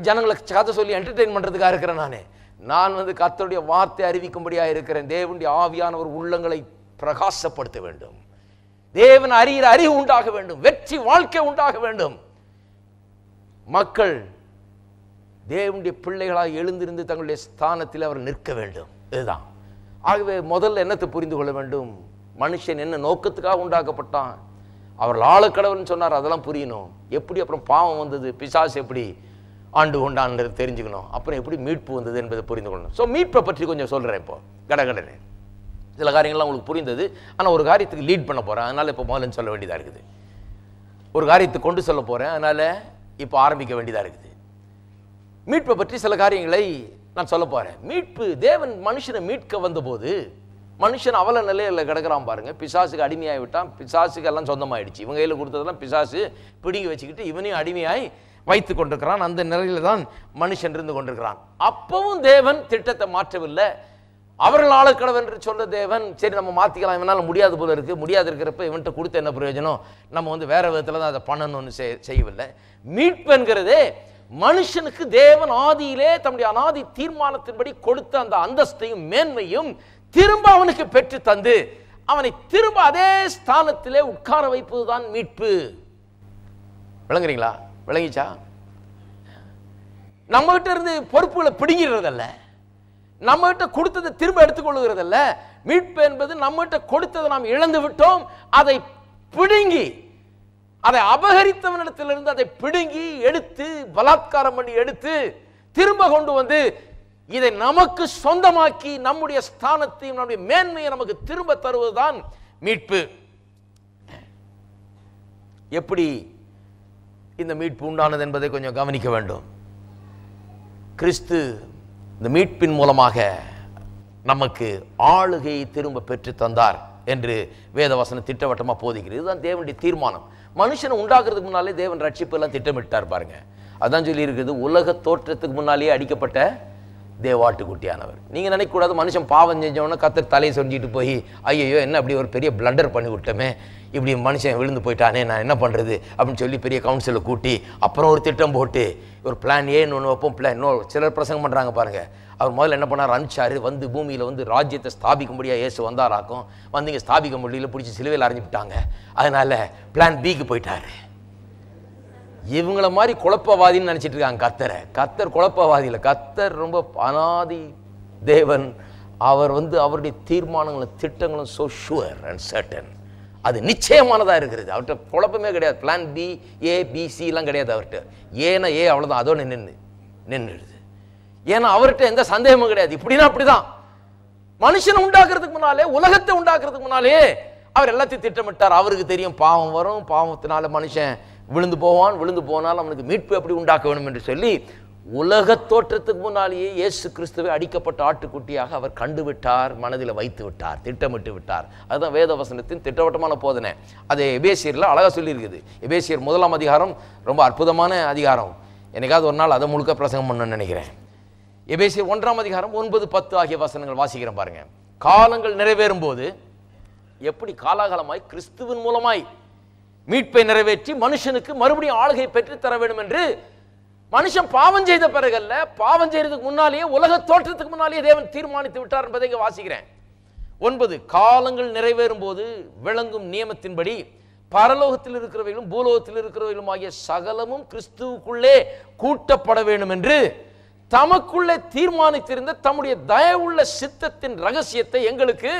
[SPEAKER 1] ஜனங்களுக்கு கதை சொல்லி என்டர்டெயின் பண்ணுறதுக்காக இருக்கிறேன். நான் கர்த்தருடைய வார்த்தை அறிவிக்கும்படியாக இருக்கிறேன். தேவனுடைய ஆவியானவர் உள்ளங்களை பிரகாசப்படுத்த வேண்டும். தேவன் அறிகிற அறிவு உண்டாக வேண்டும். வெற்றி வாழ்க்கை உண்டாக வேண்டும். மக்கள் தேவனுடைய பிள்ளைகளாக எழுந்திருந்து தங்களுடைய ஸ்தானத்தில் அவர் நிற்க வேண்டும். இதுதான். ஆகவே முதல்ல என்னத்தை புரிந்து கொள்ள வேண்டும்? மனுஷன் என்ன நோக்கத்துக்காக உண்டாக்கப்பட்டான், அவர்கள் ஆளுக்கடவுள்னு சொன்னார், அதெல்லாம் புரியணும். எப்படி அப்புறம் பாவம் வந்தது, பிசாசு எப்படி ஆண்டு கொண்டான்றது தெரிஞ்சுக்கணும். அப்புறம் எப்படி மீட்பு வந்தது என்பதை புரிந்து கொள்ளணும். ஸோ மீட்பை பற்றி கொஞ்சம் சொல்கிறேன். இப்போ கடகடனே சில காரியங்கள்லாம் உங்களுக்கு புரிந்தது. ஆனால் ஒரு காரியத்துக்கு லீட் பண்ண போகிறேன், அதனால் இப்போ முதல்ல சொல்ல வேண்டியதாக இருக்குது. ஒரு காரியத்துக்கு கொண்டு சொல்ல போகிறேன், அதனால் இப்போ ஆரம்பிக்க வேண்டியதாக இருக்குது. மீட்பை பற்றி சில காரியங்களை நான் சொல்ல போகிறேன். மீட்பு, தேவன் மனுஷனை மீட்க வந்தபோது மனுஷன் அவல நிலையில் கிடக்கிறான் பாருங்க. பிசாசுக்கு அடிமையாகி விட்டான். பிசாசுக்கு எல்லாம் சொந்தமாயிடுச்சு. இவங்க கையில் கொடுத்ததெல்லாம் பிசாசு பிடிங்கி வச்சுக்கிட்டு இவனையும் அடிமையாய் வைத்து கொண்டிருக்கிறான். அந்த நிலையில தான் மனுஷன் இருந்து கொண்டிருக்கிறான். அப்பவும் தேவன் திட்டத்தை மாற்றவில்லை. அவர்கள் ஆளுக்கடவு என்று சொல்ல தேவன், சரி நம்ம மாற்றிக்கலாம், இவனால் முடியாது போல இருக்குது. முடியாது இருக்கிறப்ப இவன்கிட்ட கொடுத்த என்ன பிரயோஜனம், நம்ம வேற விதத்தில் தான் அதை பண்ணணும்னு செய்யவில்லை. மீட்புங்கிறதே மனுஷனுக்கு தேவன் ஆதியிலே தம்முடைய அநாதி தீர்மானத்தின்படி கொடுத்த அந்த அந்தஸ்தையும் மேன்மையும் திரும்ப அவனுக்கு பெற்று தந்து அவனை திரும்ப அதே ஸ்தானத்திலே உட்கார வைப்பதுதான் மீட்பு. விளங்குறீங்களா? விளங்கிச்சா? நம்ம கிட்ட இருந்து பொறுப்புகளை பிடிங்கிறதல்ல, நம்ம கிட்ட கொடுத்ததை திரும்ப எடுத்துக்கொள்ளுகிறதல்ல. மீட்பு என்பது நம்ம கிட்ட கொடுத்ததை நாம் இழந்து விட்டோம், அதை பிடுங்கி, அதை அபகரித்தவனிடத்திலிருந்து அதை பிடுங்கி எடுத்து பலாத்காரம் பண்ணி எடுத்து திரும்ப கொண்டு வந்து இதை நமக்கு சொந்தமாக்கி நம்முடைய ஸ்தானத்தையும் நம்முடைய மேன்மையை நமக்கு திரும்ப தருவதுதான் மீட்பு. எப்படி இந்த மீட்பு உண்டானது என்பதை கொஞ்சம் கவனிக்க வேண்டும். கிறிஸ்து இந்த மீட்பின் மூலமாக நமக்கு ஆளுகையை திரும்ப பெற்று தந்தார் என்று வேதவசனம் திட்டவட்டமாக போதிக்கிறது. இதுதான் தேவனுடைய தீர்மானம். மனுஷனை உண்டாக்குறதுக்கு முன்னாலே தேவன் ரட்சிப்பு எல்லாம் திட்டமிட்டார் பாருங்க. அதான் சொல்லி இருக்குது, உலக தோற்றத்துக்கு முன்னாலேயே அடிக்கப்பட்ட தேவாட்டுக்குட்டியானவர். நீங்க நினைக்கக்கூடாது மனுஷன் பாவம் செஞ்சவொன்னே கர்த்தர் தலையை சொஞ்சிட்டு போய் ஐயோ என்ன அப்படி ஒரு பெரிய பிளண்டர் பண்ணி விட்டோமே, இப்படி மனுஷன் விழுந்து போயிட்டானே, நான் என்ன பண்ணுறது அப்படின்னு சொல்லி பெரிய கவுன்சிலை கூட்டி அப்புறம் ஒரு திட்டம் போட்டு ஒரு பிளான் ஏன்னு ஒன்று வைப்போம், பிளான் இன்னொரு சிலர் பிரசங்கம் பண்ணுறாங்க பாருங்கள். அவர் முதல்ல என்ன பண்ணார், அனுப்பிச்சாரு, வந்து பூமியில் ராஜ்யத்தை ஸ்தாபிக்கும்படியாக இயேசு வந்தாராக்கும். வந்து இங்கே ஸ்தாபிக்க முடியல, பிடிச்சி சிலுவையில் அரைஞ்சு விட்டாங்க. அதனால் பிளான் பிக்கு போயிட்டார். இவங்கள மாதிரி குழப்பவாதின்னு நினச்சிட்டு இருக்காங்க கர்த்தரை. கர்த்தர் குழப்பவாதி இல்லை. கர்த்தர் ரொம்ப அநாதி தேவன் அவர் அவருடைய தீர்மானங்களும் திட்டங்களும் so sure and certain. அது நிச்சயமானதாக இருக்கிறது. அவர்கிட்ட குழப்பமே கிடையாது. பிளான் பி, ஏ, பி, சி எல்லாம் கிடையாது அவர்கிட்ட. ஏன்னா ஏ அவ்வளோதான், அதோட நின்றுடுது. ஏன்னா அவர்கிட்ட எந்த சந்தேகமும் கிடையாது. இப்படின்னா அப்படிதான். மனுஷனை உண்டாக்குறதுக்கு முன்னாலே, உலகத்தை உண்டாக்குறதுக்கு முன்னாலே அவர் எல்லாத்தையும் திட்டமிட்டார். அவருக்கு தெரியும் பாவம் வரும், பாவத்தினால மனுஷன் விழுந்து போவான், விழுந்து போனால் அவனுக்கு மீட்பு எப்படி உண்டாக்க வேணும் என்று சொல்லி உலக தோற்றத்துக்கு முன்னாலேயே இயேசு கிறிஸ்துவை அடிக்கப்பட்ட ஆட்டுக்குட்டியாக அவர் கண்டுவிட்டார், மனதில் வைத்து விட்டார், திட்டமிட்டு விட்டார். அதுதான் வேத வசனத்தின் திட்டவட்டமான போதனை. அது எபேசியரில் அழகாக சொல்லியிருக்குது. எபேசியர் 1ஆம் அதிகாரம் ரொம்ப அற்புதமான அதிகாரம். எனக்காவது ஒரு நாள் அதை முழுக்க பிரசங்கம் பண்ணணும்னு நினைக்கிறேன். எபேசியர் 1ஆம் அதிகாரம் 9, 10 ஆகிய வசனங்கள் வாசிக்கிறேன் பாருங்க. காலங்கள் நிறைவேறும் போது எப்படி காலாகாலமாய் கிறிஸ்துவின் மூலமாய் மீட்பை நிறைவேற்றி மனுஷனுக்கு மறுபடியும் ஆளுகை பெற்று தர வேண்டும் என்று மனுஷன் பாவம் செய்த பிறகல்ல, பாவம் செய்யறதுக்கு முன்னாலேயே, உலக தோற்றத்துக்கு முன்னாலேயே தேவன் தீர்மானித்து விட்டார் என்பதை இங்க வாசிக்கிறேன். 9, காலங்கள் நிறைவேறும் போது விளங்கும் நியமத்தின்படி பரலோகத்தில் இருக்கிறவைகளும் பூலோகத்தில் இருக்கிறவைகளும் ஆகிய சகலமும் கிறிஸ்துவுக்குள்ளே கூட்டப்பட வேண்டும் என்று தமக்குள்ளே தீர்மானித்திருந்த தம்முடைய தயவுள்ள சித்தத்தின் ரகசியத்தை எங்களுக்கு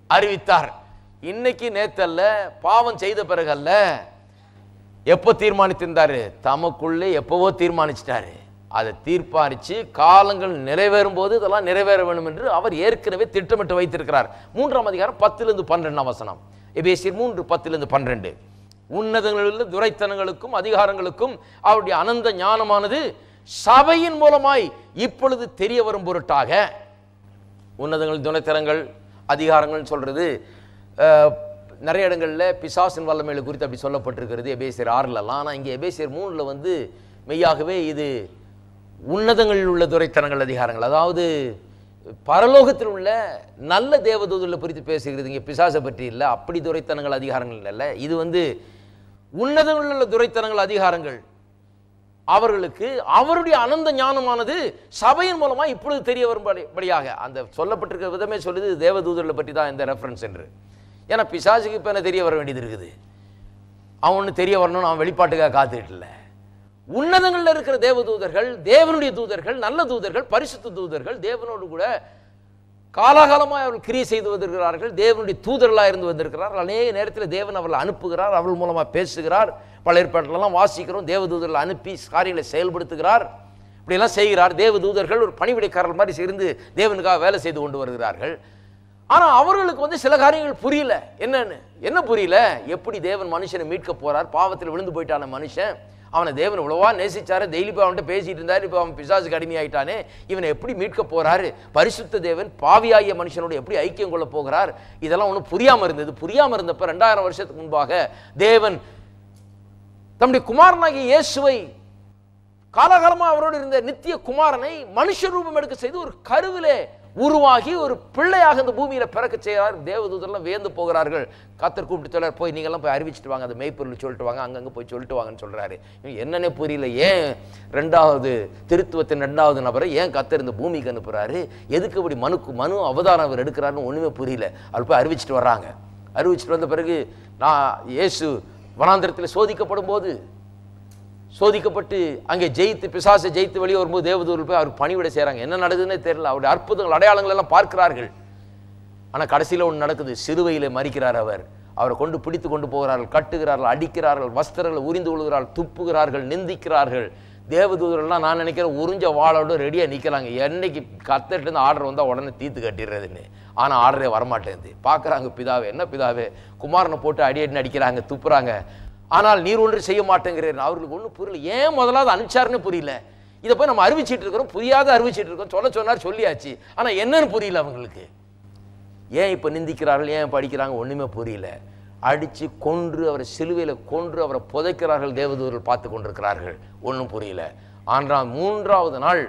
[SPEAKER 1] அறிவித்தார். இன்னைக்கு நேத்தல்ல, பாவம் செய்த பிறகல்ல, எப்போ தீர்மானித்திருந்தாரு? தமக்குள்ளே எப்பவோ தீர்மானிச்சிட்டாரு. அதை தீர்மானிச்சு காலங்கள் நிறைவேறும் போது இதெல்லாம் நிறைவேற வேண்டும் என்று அவர் ஏற்கனவே திட்டமிட்டு வைத்திருக்கிறார். 3ஆம் அதிகாரம் 10-12 வசனம். எபேசியர் 3:10-12. உன்னதங்களில் துரைத்தனங்களுக்கும் அதிகாரங்களுக்கும் அவருடைய அனந்த ஞானமானது சபையின் மூலமாய் இப்பொழுது தெரிய வரும் பொருட்டாக. உன்னதங்கள், துரைத்தனங்கள், அதிகாரங்கள் சொல்றது நிறைய இடங்களில் பிசாசின் வல்லமைகளை குறித்து அப்படி சொல்லப்பட்டிருக்கிறது எபேசியர் 6லலாம். ஆனால் இங்கே எபேசியர் 3ல் மெய்யாகவே இது உன்னதங்களில் உள்ள துரைத்தனங்கள், அதிகாரங்கள், அதாவது பரலோகத்தில் உள்ள நல்ல தேவதூதர்களை குறித்து பேசுகிறது. இங்கே பிசாசை பற்றி இல்லை, அப்படி துரைத்தனங்கள் அதிகாரங்கள் இல்லை. இது உன்னதங்களில் உள்ள துரைத்தனங்கள் அதிகாரங்கள் அவர்களுக்கு அவருடைய அனந்த ஞானமானது சபையின் மூலமாக இப்பொழுது தெரிய வரும்படியாக. அந்த சொல்லப்பட்டிருக்கிற விதமே சொல்லுது தேவதூதர்களை பற்றி தான் இந்த ரெஃபரன்ஸ் என்று. ஏன்னா பிசாசுக்கு இப்போ என்ன தெரிய வர வேண்டியது இருக்குது? அவன் ஒன்று தெரிய வரணும்னு அவன் வெளிப்பாட்டுக்காக காத்துக்கிட்டு இல்லை. உன்னதங்களில் இருக்கிற தேவதூதர்கள், தேவனுடைய தூதர்கள், நல்ல தூதர்கள், பரிசுத்த தூதர்கள், தேவனோடு கூட காலாகாலமாக அவர்கள் கிரியை செய்து வந்திருக்கிறார்கள். தேவனுடைய தூதர்களாக இருந்து வந்திருக்கிறார்கள். அநேக நேரத்தில் தேவன் அவர்கள் அனுப்புகிறார், அவர்கள் மூலமாக பேசுகிறார். பல ஏற்பாட்டிலெல்லாம் வாசிக்கிறோம், தேவதூதர்களை அனுப்பி காரியங்களை செயல்படுத்துகிறார், இப்படியெல்லாம் செய்கிறார். தேவதூதர்கள் ஒரு பணிவிடைக்காரர்கள் மாதிரி இருந்து தேவனுக்காக வேலை செய்து கொண்டு வருகிறார்கள். ஆனால் அவர்களுக்கு சில காரியங்கள் புரியல. என்ன புரியல? எப்படி தேவன் மனுஷனை மீட்க போறார்? பாவத்தில் விழுந்து போயிட்டான மனுஷன், அவனை தேவன் இவ்வளவா நேசிச்சாரு, டெய்லி போய் அவன்கிட்ட பேசிட்டு இருந்தார், இப்போ அவன் பிசாசுக்கு அடிமையாயிட்டானே, இவனை எப்படி மீட்க போறாரு? பரிசுத்த தேவன் பாவியாகிய மனுஷனோடு எப்படி ஐக்கியம் கொள்ள போகிறார்? இதெல்லாம் ஒன்றும் புரியாமல் இருந்தது. புரியாமல் இருந்தப்ப 2000 வருஷத்துக்கு முன்பாக தேவன் தம்முடைய குமாரனாகிய இயேசுவை, காலகாலமாக அவரோடு இருந்த நித்திய குமாரனை மனுஷ ரூபம் எடுக்க செய்து ஒரு கருவிலே உருவாகி ஒரு பிள்ளையாக இந்த பூமியில பிறக்க செய்கிறார். தேவதூதர்லாம் வியந்து போகிறார்கள். கர்த்தர் கூப்பிட்டு சொல்றார், போய் நீங்கள்லாம் போய் அறிவிச்சிட்டு வாங்க, அது மெய்ப்பொருள் சொல்லிட்டு வாங்க, அங்கங்கே போய் சொல்லிட்டு வாங்கன்னு சொல்றாரு. என்னன்னே புரியல. ஏன் திருத்துவத்தின் 2வது நபரை ஏன் கர்த்தர் இந்த பூமிக்கு அனுப்புறாரு? எதுக்கு இப்படி மனு அவதாரம் அவர் எடுக்கிறாருன்னு ஒண்ணுமே புரியல. அவர் போய் அறிவிச்சிட்டு வர்றாங்க. அறிவிச்சிட்டு வந்த பிறகு இயேசு வனாந்திரத்தில் சோதிக்கப்பட்டு அங்கே பிசாசை ஜெயித்து வெளியே வரும்போது தேவதூதர்கள் போய் அவர் பணிவிட செய்கிறாங்க. என்ன நடக்குதுன்னே தெரியல. அவருடைய அற்புதங்கள், அடையாளங்கள் எல்லாம் பார்க்கிறார்கள். ஆனால் கடைசியில் ஒன்று நடக்குது. சிலுவையிலே மரிக்கிறார். அவரை பிடித்து கொண்டு போகிறார்கள், கட்டுகிறார்கள், அடிக்கிறார்கள், வஸ்திரங்களை உரிந்து கொள்கிறார்கள், துப்புகிறார்கள், நிந்திக்கிறார்கள். தேவதூதர்கள்லாம் நான் நினைக்கிறேன் உறிஞ்ச வாழோடு ரெடியாக நிற்கிறாங்க. என்னைக்கு கர்த்தர்கிட்ட ஆர்டர் வந்தால் உடனே தீர்த்து கட்டிடுறதுன்னு. ஆனால் ஆர்டரே வரமாட்டேங்குது. பார்க்குறாங்க, பிதாவே என்ன பிதாவே, குமாரனை போட்டு அடியடின்னு அடிக்கிறாங்க, துப்புறாங்க. ஆனால் நீர் ஒன்று செய்ய மாட்டேங்கிறேன். அவர்களுக்கு ஒன்றும் புரியல. ஏன் முதலாவது அனுப்பிச்சாருன்னு புரியல. இதை போய் நம்ம அறிவிச்சிட்டு இருக்கிறோம், புரியாத அறிவிச்சிட்டு இருக்கோம். சொன்னார், சொல்லியாச்சு, ஆனால் என்னன்னு புரியல அவங்களுக்கு. ஏன் இப்போ நிந்திக்கிறார்கள், ஏன் படிக்கிறாங்க, ஒன்றுமே புரியல. அடித்து கொன்று அவரை சிலுவையில் கொன்று அவரை புதைக்கிறார்கள். தேவதூதர்கள் பார்த்து கொண்டிருக்கிறார்கள், ஒன்றும் புரியல. ஆனால் 3வது நாள்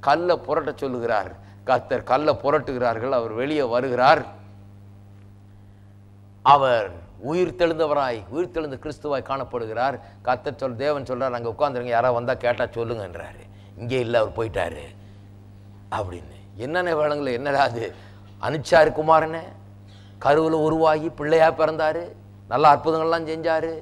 [SPEAKER 1] கல்லை புரட்ட சொல்லுகிறார் கர்த்தர். கல்லை புரட்டுகிறார்கள். அவர் வெளியே வருகிறார். அவர் உயிர்த்தெழுந்த கிறிஸ்துவாய் காணப்படுகிறார். கர்த்தர் தேவன் சொல்றார், அங்கே உட்காந்துருங்க, யாராவது வந்தால் கேட்டால் சொல்லுங்கன்றாரு. இங்கே இல்லை, அவர் போயிட்டாரு அப்படின்னு. என்னென்ன வேளங்கள, என்னடா அது? அனுப்பிச்சாரு குமாரனை, கருவில் உருவாகி பிள்ளையா பிறந்தாரு, நல்ல அற்புதங்கள்லாம் செஞ்சாரு,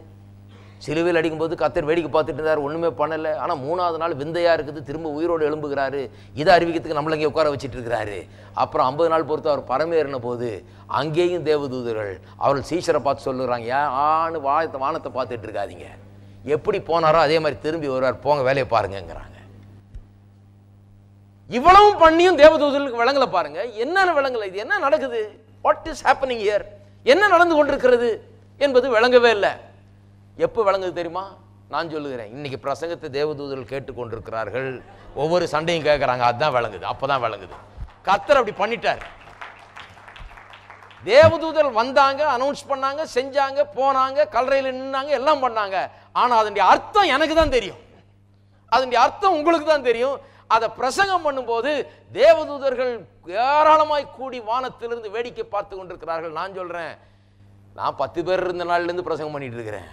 [SPEAKER 1] சிலுவையில் அடிக்கும்போது கர்த்தர் வேடிக்கை பார்த்துட்டு இருந்தார், ஒன்றுமே பண்ணலை. ஆனால் 3ஆவது நாள் விந்தையாக இருக்குது, திரும்ப உயிரோடு எழும்புகிறாரு. இதை அறிவிக்கிறதுக்கு நம்மள இங்கே உட்கார வச்சுட்டு இருக்கிறாரு. அப்புறம் 50 நாள் பொறுத்து அவர் பரமேறின போது அங்கேயும் தேவதூதர்கள் அவர்கள் சீஷரை பார்த்து சொல்லுறாங்க, ஏன் வானத்தை பார்த்துட்டு இருக்காதீங்க, எப்படி போனாரோ அதே மாதிரி திரும்பி வருவார், போங்க வேலையை பாருங்கிறாங்க. இவ்வளவும் பண்ணியும் தேவதூதர்களுக்கு விளங்கல. பாருங்க என்னென்ன விளங்கல, இது என்ன நடக்குது, வாட் இஸ் ஹேப்பனிங் ஹியர், என்ன நடந்து கொண்டிருக்கிறது என்பது விளங்கவே இல்லை. எப்போ விளங்குது தெரியுமா? நான் சொல்லுகிறேன், இன்னைக்கு பிரசங்கத்தை தேவதூதர்கள் கேட்டுக்கொண்டிருக்கிறார்கள், ஒவ்வொரு சண்டையும் கேட்கறாங்க, அதுதான் விளங்குது. அப்பதான் விளங்குது கர்த்தர் அப்படி பண்ணிட்டார். தேவதூதர்கள் வந்தாங்க, அனௌன்ஸ் பண்ணாங்க, செஞ்சாங்க, போனாங்க, கல்லறையில் நின்னாங்க, எல்லாம் பண்ணாங்க. ஆனா அதனுடைய அர்த்தம் எனக்கு தான் தெரியும், அதனுடைய அர்த்தம் உங்களுக்கு தான் தெரியும். அதை பிரசங்கம் பண்ணும்போது தேவதூதர்கள் ஏராளமாய் கூடி வானத்திலிருந்து வேடிக்கை பார்த்து கொண்டிருக்கிறார்கள். நான் சொல்றேன், நான் 10 பேர் இருந்த நாள்ல இருந்து பிரசங்கம் பண்ணிட்டு இருக்கிறேன்.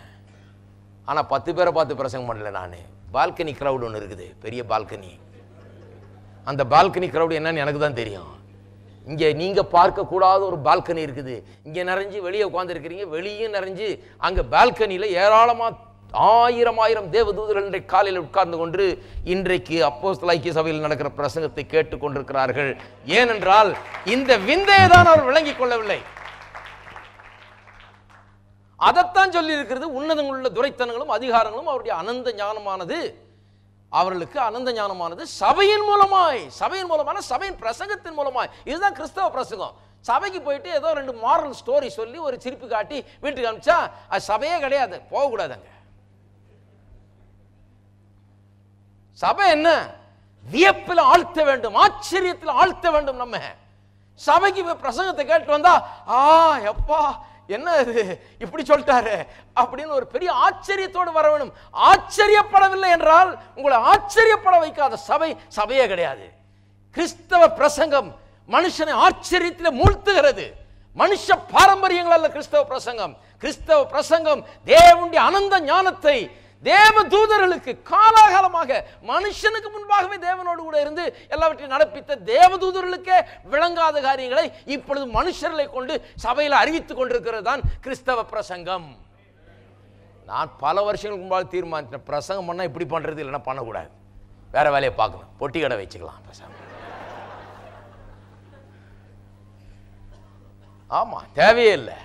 [SPEAKER 1] ஆனா 10 பேரை பார்த்து பிரசங்கம் பண்ணல. நான் பால்கனி கிரவுட் ஒன்று இருக்குது, பெரிய பால்கனி. அந்த பால்கனி கிரவுட் என்னன்னு எனக்கு தான் தெரியும். இங்கே நீங்க பார்க்க கூடாத ஒரு பால்கனி இருக்குது. இங்கே நிறைஞ்சு வெளியே உட்கார்ந்து இருக்கிறீங்க, வெளியே நிறைஞ்சு அங்க பால்கனியில ஏராளமா 1000 தேவதூதர்கள் இன்றைக்கு காலையில் உட்கார்ந்து கொண்டு இன்றைக்கு அப்போஸ்தலர் ஐக்கிய சபையில் நடக்கிற பிரசங்கத்தை கேட்டுக் கொண்டிருக்கிறார்கள். ஏனென்றால் இந்த விந்தையை தான் அவர் விளங்கிக் கொள்ளவில்லை. அதைத்தான் சொல்லி இருக்கிறது. உன்னதங்களுள்ள துரைத்தனங்களும் அதிகாரங்களும் அவருடைய அனந்த ஞானமானது, அவர்களுக்கு அனந்த ஞானமானது சபையின் மூலமாய், சபையின் மூலமான சபையின் பிரசங்கத்தின் மூலமாய். இதுதான் கிறிஸ்தவ பிரசங்கம். சபைக்கு போயிட்டு ஏதோ 2 மாரல் ஸ்டோரி சொல்லி ஒரு சிரிப்பு காட்டி வீட்டுக்கு அனுப்பிச்சா அது சபையே கிடையாது, போகக்கூடாதுங்க. சபை என்ன? வியப்பில் ஆழ்த்த வேண்டும், ஆச்சரியத்தில் ஆழ்த்த வேண்டும். நம்ம சபைக்கு பிரசங்கத்தை கேட்டு வந்தா எப்பா என்ன இது இப்படி சொல்லிட்டாரு அப்படின்னு ஒரு பெரிய ஆச்சரியத்தோடு வர வேண்டும். ஆச்சரியப்படவில்லை என்றால் உங்களை ஆச்சரியப்பட வைக்காத சபை சபையே கிடையாது. கிறிஸ்தவ பிரசங்கம் மனுஷனை ஆச்சரியத்தில் மூழ்த்துகிறது. மனுஷ பாரம்பரியங்கள் அல்ல கிறிஸ்தவ பிரசங்கம். கிறிஸ்தவ பிரசங்கம் தேவனுடைய அனந்த ஞானத்தை தேவ தூதர்களுக்கு காலாகாலமாக மனுஷனுக்கு முன்பாகவே தேவனோடு கூட இருந்து எல்லாவற்றையும் நடப்பித்த தேவ தூதர்களுக்கே விளங்காத காரியங்களை இப்பொழுது மனுஷர்களை கொண்டு சபையில் அறிவித்துக் கொண்டிருக்கிறது தான் கிறிஸ்தவ பிரசங்கம். நான் பல வருஷங்களுக்கு முன்பாக தீர்மானித்தேன், பிரசங்கம் பண்ணா இப்படி பண்றது இல்லைன்னா பண்ணக்கூடாது, வேற வேலையை பார்க்கணும், பொட்டி கடை வச்சுக்கலாம் பிரசங்கம். ஆமா, தேவையே இல்லை.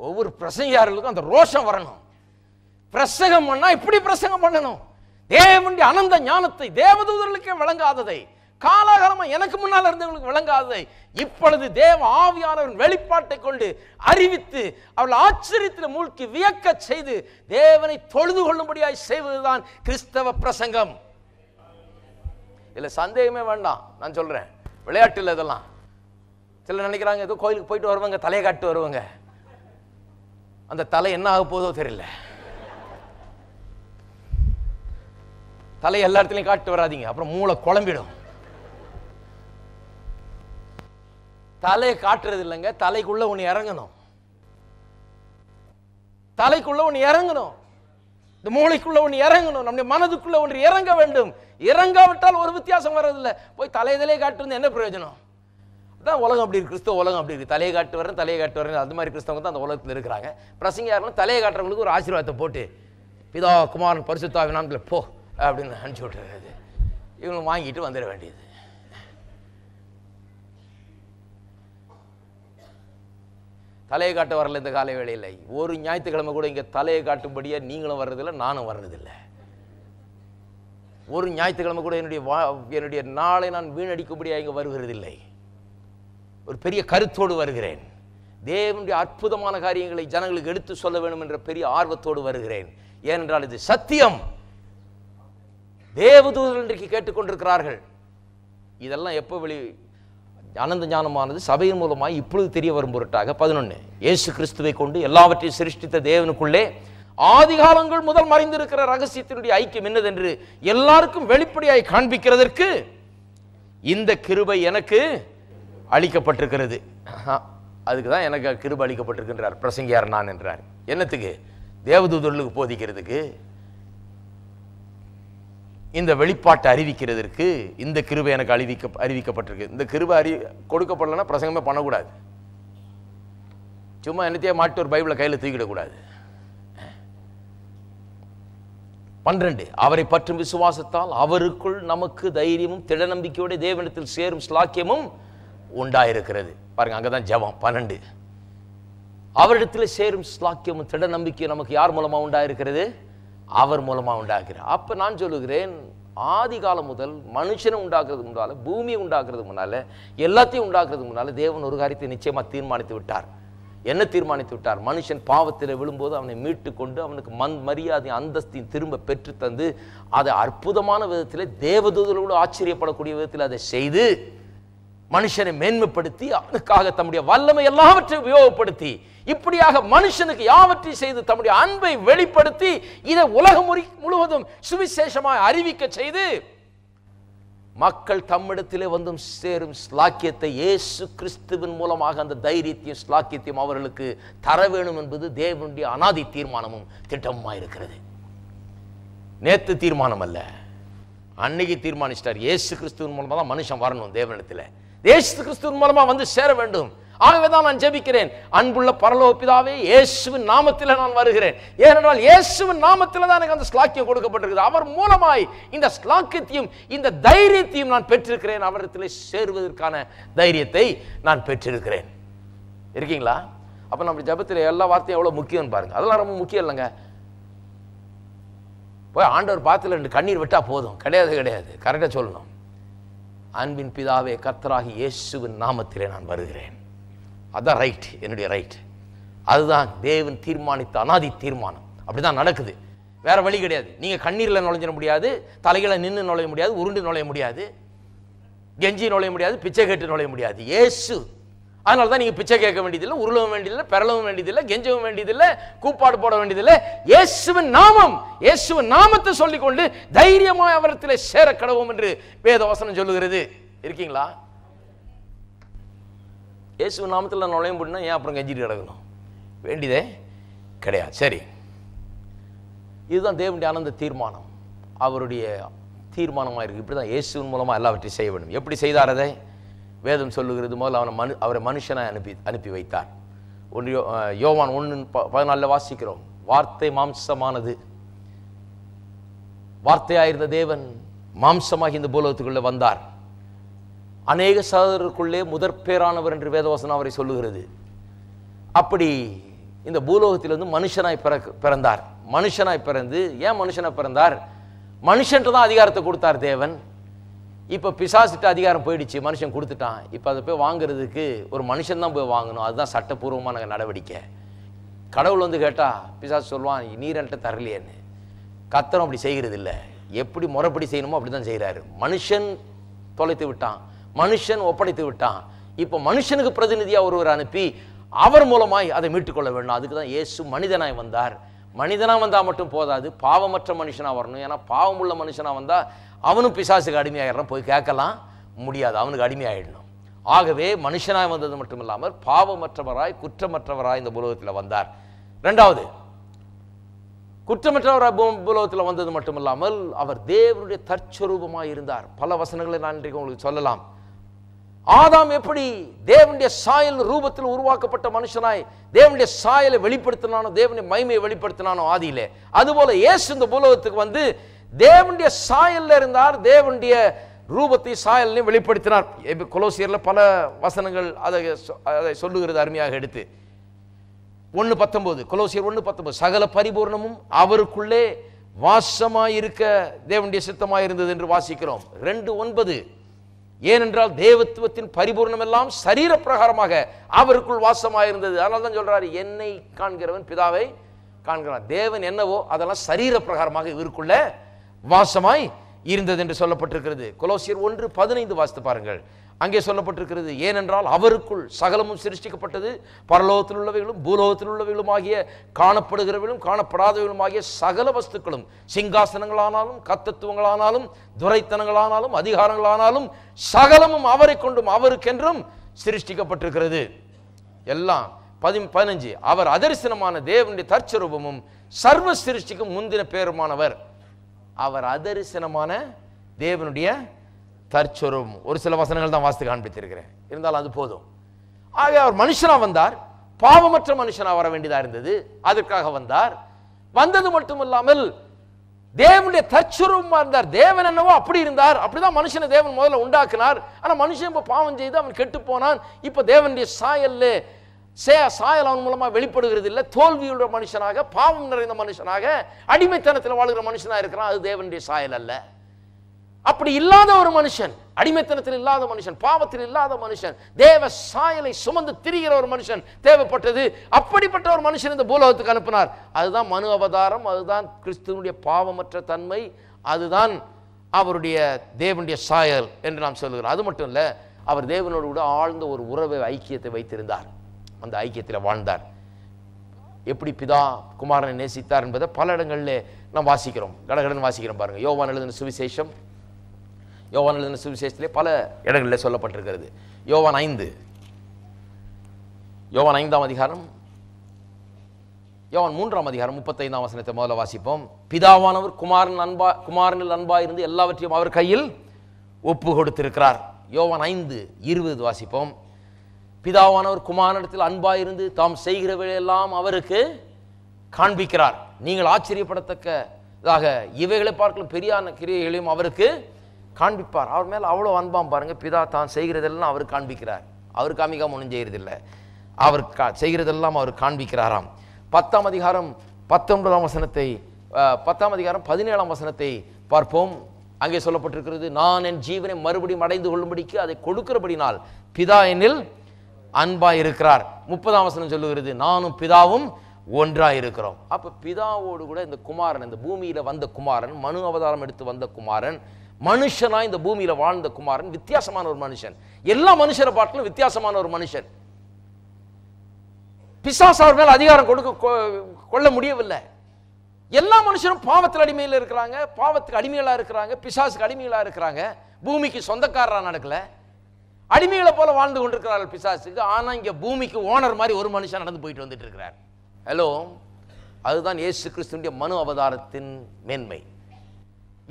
[SPEAKER 1] ஒவ்வொரு பிரசங்கியாளர்களுக்கும் அந்த ரோஷம் வரணும். பிரசங்கம் பண்ணா இப்படி பிரசங்கம் பண்ணணும். தேவனுடைய அனந்த ஞானத்தை தேவதூதர்களுக்கே விளங்காததை, காலாகாலமா எனக்கு முன்னால் இருந்தவங்களுக்கு விளங்காததை இப்பொழுது தேவ ஆவியானவரின் வெளிப்பாட்டை கொண்டு அறிவித்து அவள் ஆச்சரியத்தில் மூழ்கி வியக்க செய்து தேவனை தொழுது கொள்ளும்படியாய் செய்வதுதான் கிறிஸ்தவ பிரசங்கம். இல்ல சந்தேகமே வேண்டாம். நான் சொல்றேன், விளையாட்டு இல்லை இதெல்லாம். சில நினைக்கிறாங்க ஏதோ கோயிலுக்கு போயிட்டு வருவாங்க, தலையை காட்டு வருவாங்க, அந்த தலை என்ன ஆக போதோ தெரியல. தலை எல்லா இடத்துலையும் காட்டு வராதிங்க, அப்புறம் மூளை குழம்பிடும். தலையை காட்டுறது இல்லைங்க, தலைக்குள்ள ஒன்று இறங்கணும், தலைக்குள்ள ஒன்று இறங்கணும், இந்த மூளைக்குள்ள ஒன்று இறங்கணும், நம்முடைய மனதுக்குள்ள ஒன்று இறங்க வேண்டும். இறங்காவிட்டால் ஒரு வித்தியாசம் வர்றதில்லை. போய் தலையை காட்டுறது என்ன பிரயோஜனம்? தான் உலகம் அப்படி இருக்கு, கிறிஸ்தவ உலகம் அப்படி இருக்கு. தலையை காட்டு வரேன், தலையை காட்டு வரேன், அது மாதிரி கிறிஸ்தவங்க தான் அந்த உலகத்தில் இருக்கிறாங்க. பிரசங்கியாரும் தலையை காட்டுறவங்களுக்கு ஒரு ஆசீர்வாதத்தை போட்டு பிதா குமாரன் பரிசுத்த நாமத்தில் போ அப்படின்னு அனுப்பிச்சு விட்டுறது, இவங்க வாங்கிட்டு வந்துட வேண்டியது. தலையை காட்ட வரல இந்த காலை வேளையில். ஒரு ஞாயிற்றுக்கிழமை கூட இங்கே தலையை காட்டும்படியா நீங்களும் வர்றதில்லை, நானும் வர்றதில்லை. ஒரு ஞாயிற்றுக்கிழமை கூட என்னுடைய நாளை நான் வீணடிக்கும்படியா இங்கே வருகிறதில்லை. ஒரு பெரிய கருத்தோடு வருகிறேன். தேவனுடைய அற்புதமான காரியங்களை ஜனங்களுக்கு எடுத்து சொல்ல வேண்டும் என்ற பெரிய ஆர்வத்தோடு வருகிறேன். ஏனென்றால் இது சத்தியம். தேவதூதர்கள் இன்றைக்கு கேட்டுக்கொண்டிருக்கிறார்கள். இதெல்லாம் எப்போ அனந்த ஞானமானது சபையின் மூலமாய் இப்பொழுது தெரிய வரும் பொருட்டாக 11 இயேசு கிறிஸ்துவை கொண்டு எல்லாவற்றையும் சிருஷ்டித்த தேவனுக்குள்ளே ஆதிகாலங்கள் முதல் மறைந்திருக்கிற ரகசியத்தினுடைய ஐக்கியம் என்னதென்று எல்லாருக்கும் வெளிப்படையாய் காண்பிக்கிறதற்கு இந்த கிருபை எனக்கு அளிக்கப்பட்டிருக்கிறது. அதுக்கு தான் எனக்கு கிருபை அளிக்கப்பட்டிருக்கின்றார் பிரசங்கியார் நான் என்றார். என்னத்துக்கு? தேவதூதர்களுக்கு போதிக்கிறதுக்கு, இந்த வெளிப்பாட்டை அறிவிக்கிறதற்கு இந்த கிருபை எனக்கு அறிவிக்கப்பட்டிருக்கு. இந்த கிருபை கொடுக்கப்படலைன்னா பிரசங்கமே பண்ணக்கூடாது. சும்மா என்னத்தையே மாட்டு ஒரு பைபிளை கையில் தூக்கிடக்கூடாது. 12 அவரை பற்றும் விசுவாசத்தால் அவருக்குள் நமக்கு தைரியமும் திட நம்பிக்கையோட தேவனிடத்தில் சேரும் ஸ்லாக்கியமும் உண்டாயிருக்கிறது. பாருங்க, அங்கதான் ஜெபம். 12 அவரிடத்தில் சேரும் ஸ்லாக்கியமும் திட நம்பிக்கை நமக்கு யார் மூலமா உண்டாயிருக்கிறது? அவர் மூலமா உண்டாகிறார். அப்ப நான் சொல்லுகிறேன், ஆதி காலம் முதல் மனுஷனை உண்டாக்குறதுக்கு முன்னால, பூமியை உண்டாக்குறதுக்கு முன்னால, எல்லாத்தையும் உண்டாக்குறதுக்கு முன்னால தேவன் ஒரு காரியத்தை நிச்சயமா தீர்மானித்து விட்டார். என்ன தீர்மானித்து விட்டார்? மனுஷன் பாவத்தில் விழும்போது அவனை மீட்டு கொண்டு அவனுக்கு மரியாதை அந்தஸ்தையும் திரும்ப பெற்று தந்து அதை அற்புதமான விதத்தில் தேவதூதர்களோடு ஆச்சரியப்படக்கூடிய விதத்தில் அதை செய்து மனுஷனை மேன்மைப்படுத்தி அவனுக்காக தம்முடைய வல்லமை எல்லாவற்றையும் உபயோகப்படுத்தி இப்படியாக மனுஷனுக்கு யாவற்றையும் செய்து தம்முடைய அன்பை வெளிப்படுத்தி இதை உலகம் முழுவதும் சுவிசேஷமாய் அறிவிக்க செய்து மக்கள் தம்மிடத்திலே வந்தும் சேரும் ஸ்லாக்கியத்தை இயேசு கிறிஸ்துவின் மூலமாக அந்த தைரியத்தையும் ஸ்லாக்கியத்தையும் அவர்களுக்கு தர வேணும் என்பது தேவனுடைய அனாதி தீர்மானமும் திட்டமுமாய் இருக்கிறது. நேத்து தீர்மானம் அல்ல, அன்னைக்கு தீர்மானிச்சிட்டார். இயேசு கிறிஸ்துவின் மூலமா தான் மனுஷன் வரணும் தேவனிடத்தில். இயேசு கிறிஸ்துவின் மூலமா வந்து சேர வேண்டும். ஆகவேதான் நான் ஜெபிக்கிறேன், அன்புள்ள பரலோக பிதாவே, இயேசுவின் நாமத்தில் நான் வருகிறேன். ஏனென்றால் இயேசுவின் நாமத்தில் தான் எனக்கு அந்த ஸ்லாக்கியம் கொடுக்கப்பட்டிருக்கிறது. அவர் மூலமாய் இந்த ஸ்லாக்கியத்தையும் இந்த தைரியத்தையும் நான் பெற்றிருக்கிறேன். அவரிடத்தில் சேருவதற்கான தைரியத்தை நான் பெற்றிருக்கிறேன். இருக்கீங்களா? அப்ப நம்ம ஜெபத்தில் எல்லா வார்த்தையும் எவ்வளவு முக்கியம் பாருங்க. அதெல்லாம் ரொம்ப முக்கியம் இல்லைங்க. போய் ஆண்டவர் பார்த்துல 2 கண்ணீர் விட்டா போதும். கிடையாது கிடையாது, கரெக்டா சொல்லணும். அன்பின் பிதாவே, கர்த்தராகி இயேசுவின் நாமத்திலே நான் வருகிறேன். அதான் ரைட், என்னுடைய ரைட். அதுதான் தேவன் தீர்மானித்த அனாதி தீர்மானம். அப்படிதான் நடக்குது, வேற வழி கிடையாது. நீங்க கண்ணீர்ல நுழைஞ்சிட முடியாது, தலைகளை நின்று நுழைய முடியாது, உருண்டு நுழைய முடியாது, கெஞ்சி நுழைய முடியாது, பிச்சை கேட்டு நுழைய முடியாது. இயேசு. அதனால தான் நீங்க பிச்சை கேட்க வேண்டியதில்லை, உருளவும் வேண்டியதில்லை, பெறலவும் வேண்டியதில்லை, கெஞ்சவும் வேண்டியதில்லை, கூப்பாடு போட வேண்டியதில்லை. இயேசுவின் நாமம், இயேசுவின் நாமத்தை சொல்லிக்கொண்டு தைரியமாய் அவரிடத்திலே சேர கடவோம் என்று வேத வசனம் சொல்லுகிறது. இருக்கீங்களா? இயேசுவின் நாமத்தில் நுழைய முடியும்னா ஏன் அப்புறம் கெஞ்சிட்டு கிடக்கணும்? வேண்டியதே கிடையாது. சரி, இதுதான் தேவனுடைய ஆனந்த தீர்மானம், அவருடைய தீர்மானமாக இருக்கு. இப்படி தான் இயேசுவின் மூலமாக எல்லாவற்றையும் செய்ய வேண்டும். எப்படி செய்தார் அதை வேதம் சொல்லுகிறது? முதல்ல அவரை மனுஷனாய் அனுப்பி வைத்தார். யோவான் 1:14 வாசிக்கிறோம். வார்த்தை மாம்சமானது, வார்த்தையாயிருந்த தேவன் மாம்சமாக இந்த பூலோகத்துக்குள்ளே வந்தார். அநேக சகோதரருக்குள்ளே முதற்பேரானவர் என்று வேதவசனம் அவரை சொல்லுகிறது. அப்படி இந்த பூலோகத்திலிருந்து மனுஷனாய் பிறந்தார். மனுஷனாய் பிறந்து, ஏன் மனுஷனாய் பிறந்தார்? மனுஷன்ட்டு தான் அதிகாரத்தை கொடுத்தார் தேவன். இப்போ பிசாசிட்ட அதிகாரம் போயிடுச்சு, மனுஷன் கொடுத்துட்டான். இப்போ அதை போய் வாங்குறதுக்கு ஒரு மனுஷன் தான் போய் வாங்கணும். அதுதான் சட்டப்பூர்வமான நடவடிக்கை. கடவுள் வந்து கேட்டா பிசாசு சொல்லுவான், நீர் என்கிட்ட தரலையேன்னு. கர்த்தரும் அப்படி செய்கிறது இல்லை. எப்படி முறைப்படி செய்யணுமோ அப்படி தான் செய்கிறாரு. மனுஷன் தொலைத்து விட்டான், மனுஷன் ஒப்படைத்து விட்டான். இப்போ மனுஷனுக்கு பிரதிநிதியாக ஒருவர் அனுப்பி அவர் மூலமாய் அதை மீட்டுக்கொள்ள வேண்டும். அதுக்கு தான் இயேசு மனிதனாய் வந்தார். மனிதனாக வந்தால் மட்டும் போதாது, பாவமற்ற மனுஷனாக வரணும். ஏன்னா பாவம் உள்ள மனுஷனாக வந்தால் அவனும் பிசாசுக்கு அடிமையாயிடறான், போய் கேட்கலாம் முடியாது, அவனுக்கு அடிமையாயிடணும். ஆகவே மனுஷனாய் வந்தது மட்டும் இல்லாமல் பாவமற்றவராய் குற்றமற்றவராய் இந்த பூலோகத்தில் வந்தார். ரெண்டாவது, குற்றமற்றவராய் பூலோகத்தில் வந்தது மட்டும் இல்லாமல் அவர் தேவனுடைய தற்சரூபமாய் இருந்தார். பல வசனங்களை நான் இன்றைக்கு உங்களுக்கு சொல்லலாம். ஆதாம் எப்படி தேவனுடைய சாயல் ரூபத்தில் உருவாக்கப்பட்ட மனுஷனாய் தேவனுடைய சாயலை வெளிப்படுத்தினானோ, தேவனுடைய மகிமையை வெளிப்படுத்தினானோ ஆதியிலே, அதுபோல இயேசு இந்த பூலோகத்துக்கு வந்து தேவனுடைய சாயல்ல இருந்தார். தேவனுடைய ரூபத்தை சாயலையும் வெளிப்படுத்தினார். கொலோசியர்ல பல வசனங்கள் அதை சொல்லுகிறது அருமையாக எடுத்து. 1:19 கொலோசியர் 1:19 சகல பரிபூர்ணமும் அவருக்குள்ளே வாசமாயிருக்க தேவனுடைய சித்தமாயிருந்தது என்று வாசிக்கிறோம். 2:9 ஏனென்றால் தேவத்துவத்தின் பரிபூர்ணம் எல்லாம் சரீர பிரகாரமாக அவருக்குள் வாசமாயிருந்தது. அதனால தான் சொல்றாரு, என்னை காண்கிறவன் பிதாவை காண்கிறான். தேவன் என்னவோ அதெல்லாம் சரீர பிரகாரமாக இவருக்குள்ள வாசமாய் இருந்தது என்று சொல்லப்பட்டிருக்கிறது. கொலோசியர் 1:15 வாசித்து பாருங்கள். அங்கே சொல்லப்பட்டிருக்கிறது, ஏனென்றால் அவருக்குள் சகலமும் சிருஷ்டிக்கப்பட்டது, பரலோகத்தில் உள்ளவைகளும் பூலோகத்தில் உள்ளவைகளும் ஆகிய காணப்படுகிறவைகளும் காணப்படாதவைகளும் ஆகிய சகல வஸ்துக்களும், சிங்காசனங்களானாலும் கர்த்தத்துவங்களானாலும் துரைத்தனங்களானாலும் அதிகாரங்களானாலும் சகலமும் அவரை கொண்டும் அவருக்கென்றும் சிருஷ்டிக்கப்பட்டிருக்கிறது. எல்லாம் 15 அவர் அதரிசனமான தேவனுடைய தற்சரூபமும் சர்வ சிருஷ்டிக்கும் முந்தின பேருமானவர். அவர் அதரிசனமான தேவனுடைய தற்சரூபம். ஒரு சில வசனங்கள் தான் வாசித்து காண்பித்திருக்கிறேன், இருந்தாலும் அது போதும். ஆக அவர் மனுஷனா வந்தார், பாவமற்ற மனுஷனா வர வேண்டியதா இருந்தது, அதற்காக வந்தார். வந்தது மட்டுமல்லாமல் தேவனுடைய தற்சுரூபமா இருந்தார். தேவன் என்னவோ அப்படி இருந்தார். அப்படிதான் மனுஷனை தேவன் முதல்ல உண்டாக்குனார். ஆனா மனுஷன் இப்ப பாவம் செய்து அவன் கெட்டு போனான். இப்ப தேவனுடைய சாயல் அவன் மூலமா வெளிப்படுகிறது இல்லை. தோல்வியுள்ள மனுஷனாக, பாவம் நிறைந்த மனுஷனாக, அடிமைத்தனத்தில் வாழ்கிற மனுஷனா இருக்கிறான். அது தேவனுடைய சாயல் அல்ல. அப்படி இல்லாத ஒரு மனுஷன், அடிமைத்தனத்தில் இல்லாத மனுஷன், பாவத்தில் இல்லாத மனுஷன், தேவ சாயலை சுமந்து திரிகிற ஒரு மனுஷன் தேவைப்பட்டது. அப்படிப்பட்ட ஒரு மனுஷன் இந்த பூலோகத்துக்கு அனுப்பினார். அதுதான் மனு அவதாரம். அதுதான் கிறிஸ்துவனுடைய பாவமற்ற தன்மை. அதுதான் அவருடைய தேவனுடைய சாயல் என்று நாம் சொல்லுகிறோம். அது மட்டும் இல்ல, அவர் தேவனோடு கூட ஆழ்ந்த ஒரு உறவை, ஐக்கியத்தை வைத்திருந்தார். அந்த ஐக்கியத்தில் வாழ்ந்தார். எப்படி பிதா குமாரனை நேசித்தார் என்பதை பல இடங்களில் நாம் வாசிக்கிறோம். கடகடன் வாசிக்கிறோம் பாருங்க. யோவான் எழுதின சுவிசேஷத்திலே பல இடங்களில் சொல்லப்பட்டிருக்கிறது. யோவான் 5ஆம் அதிகாரம், யோவான் 3ஆம் அதிகாரம் 35ஆம் வசனத்தை முதல்ல வாசிப்போம். பிதாவானவர் குமாரனில் அன்பாயிருந்து எல்லாவற்றையும் அவர் கையில் ஒப்பு கொடுத்திருக்கிறார். யோவான் 5:20 வாசிப்போம். பிதாவானவர் குமாரனிடத்தில் அன்பாயிருந்து தாம் செய்கிறவையெல்லாம் அவருக்கு காண்பிக்கிறார். நீங்கள் ஆச்சரியப்படத்தக்கதாக இவைகளை பார்க்கலும் பெரியான கிரியைகளையும் அவருக்கு காண்பிப்பார். அவர் மேல அவ்வளவு அன்பாம் பாருங்க. பிதா தான் செய்கிறதெல்லாம் அவர் காண்பிக்கிறார். அவர் காமிக்காம ஒன்றும் செய்யறதில்லை. அவர் செய்கிறதெல்லாம் அவர் காண்பிக்கிறாராம். 10ஆம் அதிகாரம் 19ஆம் வசனத்தை 10ஆம் அதிகாரம் 17ஆம் வசனத்தை பார்ப்போம். அங்கே சொல்லப்பட்டிருக்கிறது, நான் என் ஜீவனை மறுபடியும் அடைந்து கொள்ளும்படிக்கு அதை கொடுக்கிறபடினால் பிதா என்னில் அன்பாய் இருக்கிறார். 30ஆம் வசனம் சொல்லுகிறது, நானும் பிதாவும் ஒன்றாய் இருக்கிறோம். அப்ப பிதாவோடு கூட இந்த குமாரன், இந்த பூமியில வந்த குமாரன், மனு அவதாரம் எடுத்து வந்த குமாரன், மனுஷனா இந்த பூமியில வாழ்ந்த குமாரன், வித்தியாசமான ஒரு மனுஷன். எல்லா மனுஷரை பார்க்கலும் வித்தியாசமான ஒரு மனுஷன். பிசாசு அவர் மேல் அதிகாரம் கொள்ள முடியவில்லை. எல்லா மனுஷரும் பாவத்தில் அடிமையில் இருக்கிறாங்க, பாவத்துக்கு அடிமைகளா இருக்கிறாங்க, பிசாசுக்கு அடிமைகளா இருக்கிறாங்க. பூமிக்கு சொந்தக்காரரா நடக்கல, அடிமைகளை போல வாழ்ந்து கொண்டிருக்கிறார்கள் பிசாசுக்கு. ஆனா இங்க பூமிக்கு ஓனர் மாதிரி ஒரு மனுஷன் நடந்து போயிட்டு வந்துட்டு இருக்கிறார். ஹலோ, அதுதான் இயேசு கிறிஸ்துவின் மனு அவதாரத்தின் மேன்மை.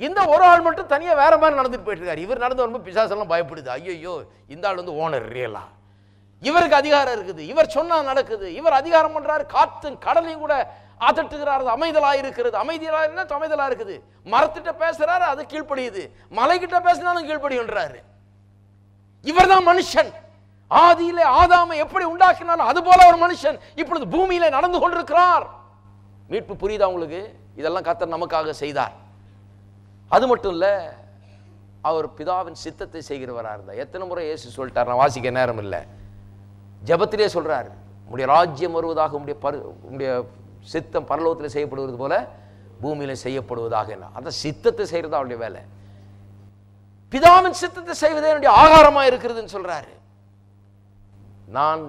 [SPEAKER 1] இந்த ஒரு ஆள் மட்டும் தனியா வேற மாதிரி நடந்துட்டு போயிட்டு இருக்காரு. இவர் நடந்து வரும்போது பிசாசெல்லாம் பயப்படுது. ஐயோ, இந்த ஆள் வந்து ஓனர் ரியலா, இவருக்கு அதிகாரம் இருக்குது, இவர் சொன்னா நடக்குது, இவர் அதிகாரம் பண்றாரு, காத்தும் கடலையும் கூட அதட்டுகிறாரு, அமைதலா இருக்கிறது. அமைதியா அமைதலா இருக்குது. மரத்திட்ட பேசுறாரு, அது கீழ்ப்படியுது. மலைகிட்ட பேசினாலும் கீழ்ப்படின்றாரு. இவர் தான் மனுஷன். ஆதியிலே ஆதாமை எப்படி உண்டாக்கினாலும் அது போல ஒரு மனுஷன் இப்பொழுது பூமியில நடந்து கொண்டிருக்கிறார். மீட்பு புரியுதா உங்களுக்கு? இதெல்லாம் கர்த்தர் நமக்காக செய்தார். அது மட்டும் இல்ல, அவர் பிதாவின் சித்தத்தை செய்கிறவரா இருந்தார். எத்தனை முறை இயேசு சொல்லிட்டார், நான் வாசிக்க நேரம் இல்லை. ஜெபத்திலே சொல்றாரு, உம்முடைய ராஜ்யம் வருவதாக, உம்முடைய சித்தம் பரலோகத்தில் செய்யப்படுவது போல பூமியில செய்யப்படுவதாக. அந்த சித்தத்தை செய்யறது அவருடைய வேலை. பிதாவின் சித்தத்தை செய்வதே என்னுடைய ஆகாரமா இருக்கிறதுன்னு சொல்றாரு. நான்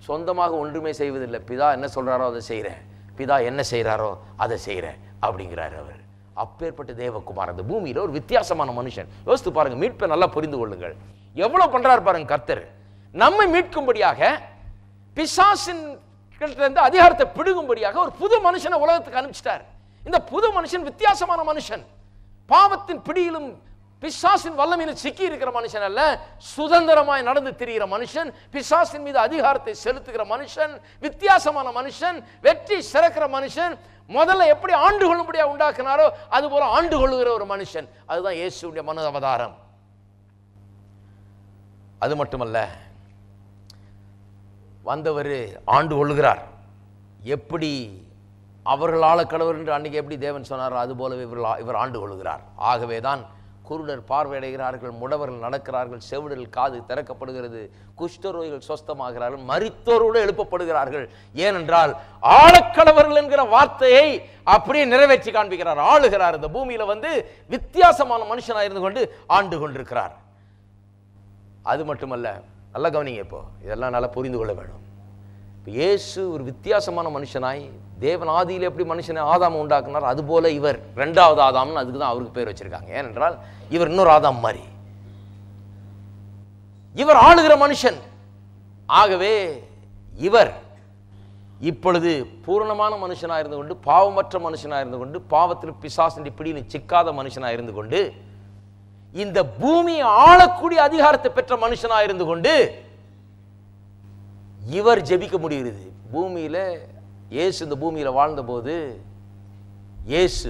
[SPEAKER 1] சொந்தமாக ஒன்றுமே செய்வதில்லை, பிதா என்ன சொல்றாரோ அதை செய்கிறேன், பிதா என்ன செய்கிறாரோ அதை செய்கிறேன் அப்படிங்கிறார் அவர். அப்பேற்பட்ட தேவகுமார் அந்த பூமியில ஒரு வித்தியாசமான மனுஷன். யோசித்து பாருங்க, மீட்பை நல்லா புரிந்து கொள்ளுங்கள். எவ்வளவு பண்றாரு பாருங்க கர்த்தர். நம்மை மீட்கும்படியாக, பிசாசின் கிட்ட அதிகாரத்தை பிடுங்கும்படியாக ஒரு புது மனுஷனை உலகத்துக்கு அனுப்பிச்சிட்டார். இந்த புது மனுஷன் வித்தியாசமான மனுஷன். பாவத்தின் பிடியிலும் பிசாசின் வல்லமையிலும் சிக்கி இருக்கிற மனுஷன் அல்ல, சுதந்திரமாய் நடந்து திரிகிற மனுஷன், பிசாசின் மீது அதிகாரத்தை செலுத்துகிற மனுஷன், வித்தியாசமான மனுஷன், வெற்றி சிறக்கிற மனுஷன். முதல்ல எப்படி ஆண்டு கொள்ளும்படியா உண்டாக்குனாரோ அது போல ஆண்டு கொள்ளுகிற ஒரு மனுஷன். அதுதான் இயேசுடைய மனு அவதாரம். அது மட்டுமல்ல, வந்தவர் ஆண்டு கொள்ளுகிறார். எப்படி அவர்கள் ஆளக்கடவர் என்று அன்னைக்கு எப்படி தேவன் சொன்னாரோ அது போலவே இவர் ஆண்டு கொள்ளுகிறார். ஆகவேதான் குருடர் பார்வையடைகிறார்கள், முடவர்கள் நடக்கிறார்கள், செவிடர்கள் காது திறக்கப்படுகிறது, குஷ்டரோகிகள் சொஸ்தமாகிறார்கள், மரித்தோரோடு எழுப்பப்படுகிறார்கள். ஏனென்றால் ஆளக்கடவர்கள் என்கிற வார்த்தையை அப்படியே நிறைவேற்றி காண்பிக்கிறார். ஆளுகிறார். இந்த பூமியில வந்து வித்தியாசமான மனுஷனாக இருந்து கொண்டு ஆண்டு கொண்டிருக்கிறார். அது மட்டுமல்ல, நல்லா கவனிங்க, இப்போ இதெல்லாம் நல்லா புரிந்து கொள்ள வேண்டும். இப்போ இயேசு ஒரு வித்தியாசமான மனுஷனாய், தேவன் ஆதியில் எப்படி மனுஷனை ஆதாம் உண்டாக்குனார் அதுபோல இவர் இரண்டாவது ஆதாம்னு அதுக்கு தான் அவருக்கு பேர் வச்சிருக்காங்க. ஏனென்றால் இவர் இன்னொரு ஆதாம் மாதிரி. இவர் ஆளுகிற மனுஷன். ஆகவே இவர் இப்பொழுது பூரணமான மனுஷனாக இருந்து கொண்டு, பாவமற்ற மனுஷனாக இருந்து கொண்டு, பாவத்தில் பிசாசின் பிடியில் சிக்காத மனுஷனாக இருந்து கொண்டு, இந்த பூமியை ஆளக்கூடிய அதிகாரத்தை பெற்ற மனுஷனாக இருந்து கொண்டு இவர் ஜெபிக்க முடிகிறது. பூமியில இயேசு இந்த பூமியில வாழ்ந்த போது இயேசு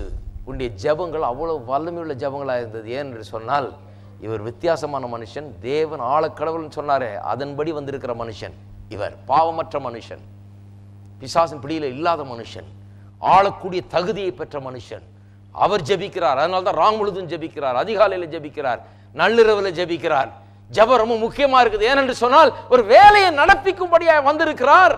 [SPEAKER 1] உன்னுடைய ஜெபங்கள் அவ்வளவு வல்லமையுள்ள ஜெபங்களாக இருந்தது. ஏன் என்று சொன்னால் இவர் வித்தியாசமான மனுஷன். தேவன் ஆழக்கடவுள்னு சொன்னாரே, அதன்படி வந்திருக்கிற மனுஷன் இவர். பாவமற்ற மனுஷன், பிசாசின் பிடியில இல்லாத மனுஷன், ஆளக்கூடிய தகுதியை பெற்ற மனுஷன். அவர் ஜெபிக்கிறார். அதனால தான் ராங் முழுதும் ஜெபிக்கிறார், அதிகாலையில் ஜெபிக்கிறார், நள்ளிரவில் ஜெபிக்கிறார். ஜெபம் ரொம்ப முக்கியமா இருக்குது. ஏனென்று சொன்னால் ஒரு வேலையை நடப்பிக்கும்படியாக வந்திருக்கிறார்.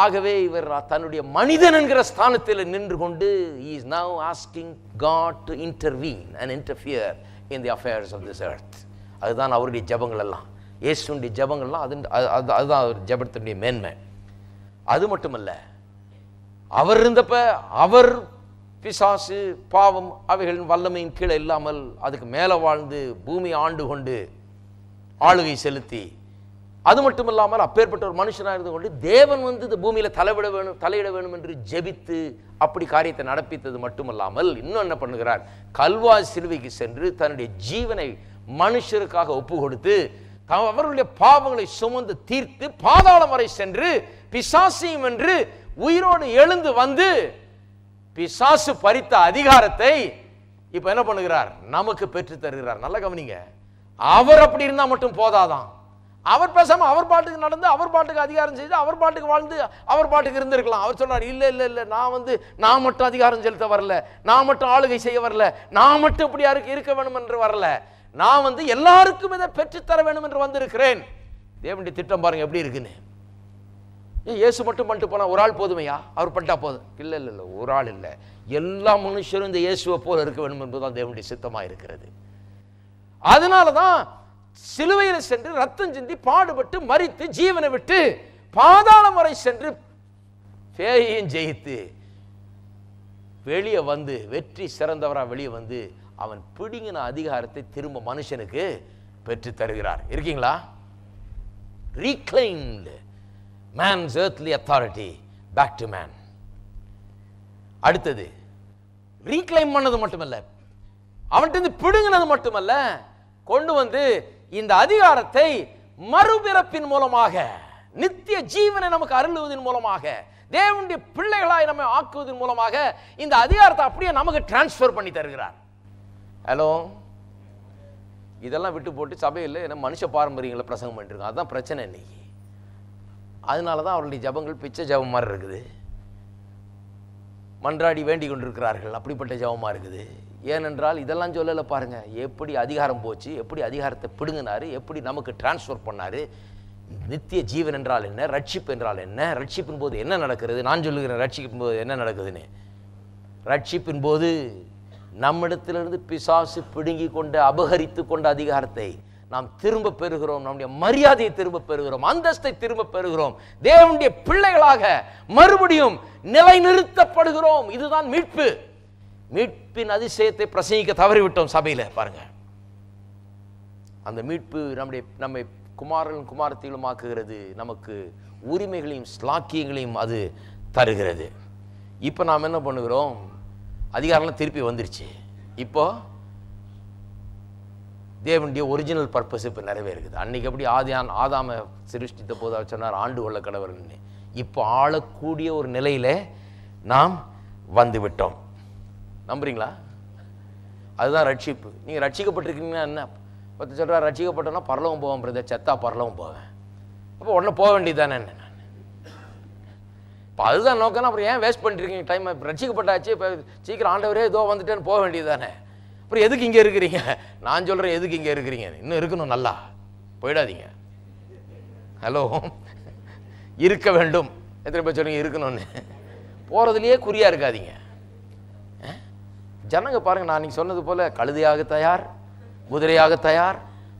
[SPEAKER 1] ஆகவே இவர் தன்னுடைய மனிதன் என்கிற ஸ்தானத்தில் நின்று கொண்டு he is now asking God to intervene and interfere in the affairs of this earth. அதுதான் அவருடைய ஜெபங்கள் எல்லாம், இயேசுவின் ஜெபங்கள்லாம். அதுதான் அவர் ஜெபத்தினுடைய மேன்மை. அது மட்டுமல்ல, அவர் இருந்தப்ப அவர் பிசாசு பாவம் அவைகளின் வல்லமையின் கீழே இல்லாமல் அதுக்கு மேலே வாழ்ந்து பூமியை ஆண்டு கொண்டு ஆளுகை செலுத்தி, அது மட்டும் இல்லாமல் அப்பேற்பட்ட ஒரு மனுஷனாக இருந்து கொண்டு தேவன் வந்து இந்த பூமியில தலையிட வேணும் என்று ஜெபித்து அப்படி காரியத்தை நடப்பித்தது மட்டுமல்லாமல் இன்னும் என்ன பண்ணுகிறார்? கல்வாரி சிலுவைக்கு சென்று தன்னுடைய ஜீவனை மனுஷருக்காக ஒப்பு கொடுத்து அவர்களுடைய பாவங்களை சுமந்து தீர்த்து பாதாளம் வரை சென்று பிசாசியும் என்று உயிரோடு எழுந்து வந்து பிசாசு பறித்த அதிகாரத்தை இப்ப என்ன பண்ணுகிறார்? நமக்கு பெற்று தருகிறார். நல்ல கவனிங்க. அவர் அப்படி இருந்தா மட்டும் போதாதான். அவர் பேசாம அவர் பாட்டுக்கு நடந்து அவர் பாட்டுக்கு அதிகாரம் செய்து அவர் பாட்டுக்கு வாழ்ந்து அவர் பாட்டுக்கு இருந்திருக்கலாம். அவர் சொல்றார், இல்ல இல்ல இல்ல, நான் மட்டும் அதிகாரம் செலுத்த வரல, நான் மட்டும் ஆளுகை செய்ய வரல, நான் மட்டும் இப்படி இருக்க வேணும் என்று வரல, நான் வந்து எல்லாருக்கும் இதை பெற்றுத்தர வேண்டும் என்று வந்திருக்கிறேன். தேவனுடைய திட்டம் பாருங்க எப்படி இருக்குன்னு. இயேசு மட்டும் பண்ணிட்டு போனா ஒரு ஆள் போதுமையா? அவர் பண்ணிட்டா போதும்? இல்ல இல்ல இல்ல, ஒரு ஆள் இல்ல, எல்லா மனுஷரும் இந்த இயேசுவை போல இருக்க வேண்டும் என்பதுதான் தேவனுடைய சித்தமா இருக்கிறது. அதனாலதான் சிலுவையில் சென்று ரத்தம் சிந்தி பாடுபட்டு மரித்து ஜீவனை விட்டு பாதாளம் வரை சென்று பேயையும் ஜெயித்து வெளியே வந்து வெற்றி சிறந்தவரா வெளியே வந்து அவன் பிடிங்கின அதிகாரத்தை திரும்ப மனுஷனுக்கு பெற்று தருகிறார். இருக்கீங்களா? reclaimed man's earthly authority back to man. அடுத்தது ரீக்ளைம் பண்ணது மட்டுமல்ல, அவன்கிட்ட பிடுங்கினது மட்டுமல்ல, கொண்டு வந்து இந்த அதிகாரத்தை மறுபிறப்பின் மூலமாக நித்திய ஜீவனை நமக்கு அருளுவதன் மூலமாக தேவனுடைய பிள்ளைகளாய் நம்மை ஆக்குவதன் மூலமாக இந்த அதிகாரத்தை அப்படியே நமக்கு டிரான்ஸ்ஃபர் பண்ணி தருகிறார். ஹலோ, இதெல்லாம் விட்டு போட்டு சபையில் என்ன மனுஷ பாரம்பரியங்களை பிரசங்கம் பண்ணிருக்காங்க. அதுதான் பிரச்சனை இன்னைக்கு. அதனால தான் அவருடைய ஜபங்கள் பிச்சை ஜபம் மாதிரி இருக்குது, மன்றாடி வேண்டி கொண்டிருக்கிறார்கள், அப்படிப்பட்ட ஜபமாக இருக்குது. ஏனென்றால் இதெல்லாம் சொல்லலை பாருங்க, எப்படி அதிகாரம் போச்சு, எப்படி அதிகாரத்தை பிடுங்கினாரு, எப்படி நமக்கு டிரான்ஸ்ஃபர் பண்ணாரு, நித்திய ஜீவன் என்றால் என்ன, ரட்சிப்பு என்றால் என்ன, ரட்சிப்பின் போது என்ன நடக்கிறது. நான் சொல்லுகிறேன் ரட்சிப்பின் போது என்ன நடக்குதுன்னு. ரட்சிப்பின் போது நம்மிடத்திலிருந்து பிசாசு பிடுங்கி கொண்டு அபகரித்து கொண்ட அதிகாரத்தை நாம் திரும்ப பெறுகிறோம், நம்முடைய மரியாதையை திரும்ப பெறுகிறோம், அந்தஸ்தை திரும்ப பெறுகிறோம், தேவனுடைய பிள்ளைகளாக மறுபடியும் நிலைநிறுத்தப்படுகிறோம். இதுதான் மீட்பு. மீட்பின் அதிசயத்தை பிரசங்கிக்க தவறிவிட்டோம் சபையில பாருங்க. அந்த மீட்பு நம்மை குமாரன் குமாரத்திலும் ஆக்குகிறது, நமக்கு உரிமைகளையும் ஸ்லாக்கியங்களையும் அது தருகிறது. இப்போ நாம் என்ன பண்ணுகிறோம்? அதிகாரம்லாம் திருப்பி வந்துருச்சு. இப்போ தேவனுடைய ஒரிஜினல் பர்பஸ் இப்போ நிறைவேறுகிறது. அன்னைக்கு எப்படி ஆதாம சிருஷ்டித்த போது அவர் சொன்னார் ஆண்டு கொள்ள கடவர்னு. இப்போ ஆளக்கூடிய ஒரு நிலையில நாம் வந்து விட்டோம். நம்புறீங்களா? அதுதான் ரட்சிப்பு. நீங்கள் ரட்சிக்கப்பட்டிருக்கீங்கன்னா என்ன? பத்து சொல்கிறா ரட்சிக்கப்பட்டோன்னா பரலவும் போவேன் பிரதர், செத்தா பரலவும் போவேன். அப்போ உடனே போக வேண்டியது தானே என்ன? இப்போ அதுதான் நோக்கம்னா அப்புறம் ஏன் வேஸ்ட் பண்ணிருக்கீங்க டைம்? ரட்சிக்கப்பட்டாச்சு, இப்போ சீக்கிரம் ஆண்டவரே ஏதோ வந்துட்டேன்னு போக வேண்டியது தானே. அப்புறம் எதுக்கு இங்கே இருக்கிறீங்க? நான் சொல்கிறேன் எதுக்கு இங்கே இருக்கிறீங்க? இன்னும் இருக்கணும், நல்லா போயிடாதீங்க. ஹலோ, இருக்க வேண்டும். எத்தனை பேர் சொல்லுங்க இருக்கணும்னு? போகிறதுலையே குறியாக இருக்காதீங்க. ஜனங்க பாருங்க, நான் நீங்கள் சொன்னது போல கழுதையாக தயார், குதிரையாக தயார்,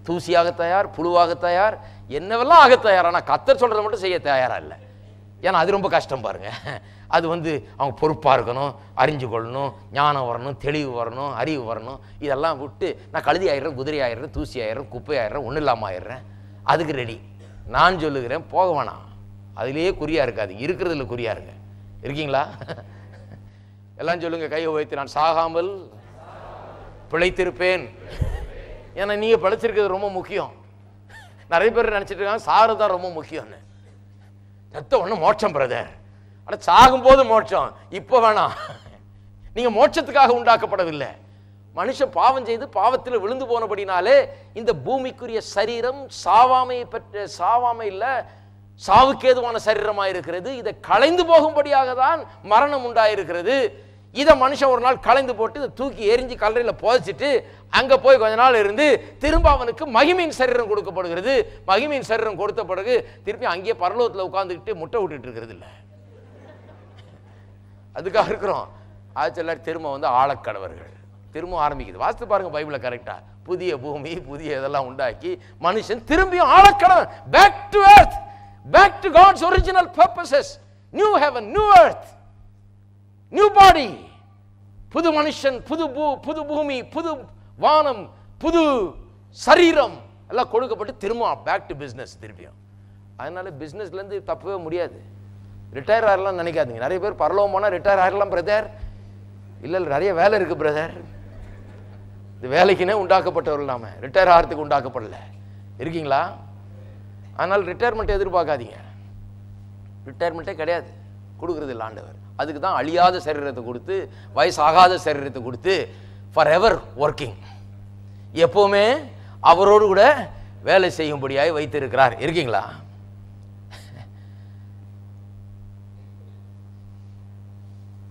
[SPEAKER 1] தூசியாக தயார், புழுவாக தயார், என்னவெல்லாம் ஆக தயார். ஆனால் கர்த்தர் சொல்கிறத மட்டும் செய்ய தயாராக இல்லை. ஏன்னா அது ரொம்ப கஷ்டம் பாருங்க. அது அவங்க பொறுப்பாக இருக்கணும், அறிஞ்சு கொள்ளணும், ஞானம் வரணும், தெளிவு வரணும், அறிவு வரணும். இதெல்லாம் விட்டு நான் கழுதி ஆயிடுறேன், குதிரை ஆயிடுறேன், தூசி ஆயிடுறேன், குப்பை ஆயிடுறேன், ஒன்றும் இல்லாமல் ஆயிடுறேன், அதுக்கு ரெடி. நான் சொல்லுகிறேன் போக வேணாம், அதுலேயே குறியாக இருக்காது, இருக்கிறதுல குறியாக இருங்க. இருக்கீங்களா? எல்லாம் சொல்லுங்க, கையை வைத்து நான் சாகாமல் பிழைத்திருப்பேன். ஏன்னா நீங்கள் பிழைச்சிருக்கிறது ரொம்ப முக்கியம். நிறைய பேர் நினச்சிட்டு இருக்காங்க சாகிறது தான் ரொம்ப முக்கியம்னு. செத்த ஒன்று மோட்சம் பிரதர், ஆனால் சாகும்போது மோட்சம், இப்போ வேணாம். நீங்க மோட்சத்துக்காக உண்டாக்கப்படவில்லை. மனுஷன் பாவம் செய்து பாவத்தில் விழுந்து போனபடினாலே இந்த பூமிக்குரிய சரீரம் சாவாமை இல்ல, சாவுக்கேதுவான சரீரமாக இருக்கிறது. இதை களைந்து போகும்படியாக தான் மரணம் உண்டாயிருக்கிறது. இதை மனுஷன் ஒரு நாள் களைந்து போட்டு இதை தூக்கி எரிஞ்சு கல்லறையில் புதைச்சிட்டு அங்க போய் கொஞ்ச நாள் இருந்து திரும்ப அவனுக்கு மகிமையின் சரீரம் கொடுக்கப்படுகிறது. மகிமையின் சரீரம் கொடுத்த பிறகு திருப்பி அங்கேயே பரலோகத்தில் உட்கார்ந்துக்கிட்டு முட்டை விட்டுட்டு இருக்கிறது இல்லை. அதுக்காக இருக்கிறோம். அது எல்லாரும் திரும்ப வந்து ஆழக்கடவர்கள் திரும்ப ஆரம்பிக்குது. வாசித்து பாருங்க பைபிளை கரெக்டா. புதிய பூமி புதிய இதெல்லாம் உண்டாக்கி மனுஷன் திரும்பியும் ஆழக்கடவன். Back to earth, back to God's original purposes. New heaven, new earth, new body. புது மனுஷன், புது பூமி, புது வானம், புது சரீரம் எல்லாம் கொடுக்கப்பட்டு திரும்ப பேக் டு பிசினஸ் திருப்பியும். அதனால பிசினஸ்ல இருந்து தப்பவே முடியாது. ரிட்டையர் ஆகலாம் நினைக்காதீங்க. நிறைய பேர் பரலோகம் போனா ரிட்டையர் ஆகலாம் பிரதர். இல்ல நிறைய வேலை இருக்கு பிரதர். இது வேலைக்குனே உண்டாக்கப்பட்டவர்கள், நாம ரிட்டையர் ஆகிறதுக்கு உண்டாக்கப்படல. இருக்கீங்களா? அதனால ரிட்டையர்மெண்ட் எதிர்பார்க்காதீங்க. ரிட்டையர்மெண்ட்டே கிடையாது, கொடுக்கறது இல்லை ஆண்டவர். அதுக்கு தான் அழியாத சரீரத்தை கொடுத்து வயசாகாத சரீரத்தை கொடுத்து ஃபார் எவர் ஒர்க்கிங், எப்பவுமே அவரோடு கூட வேலை செய்யும்படியாய் வைத்திருக்கிறார். இருக்கீங்களா?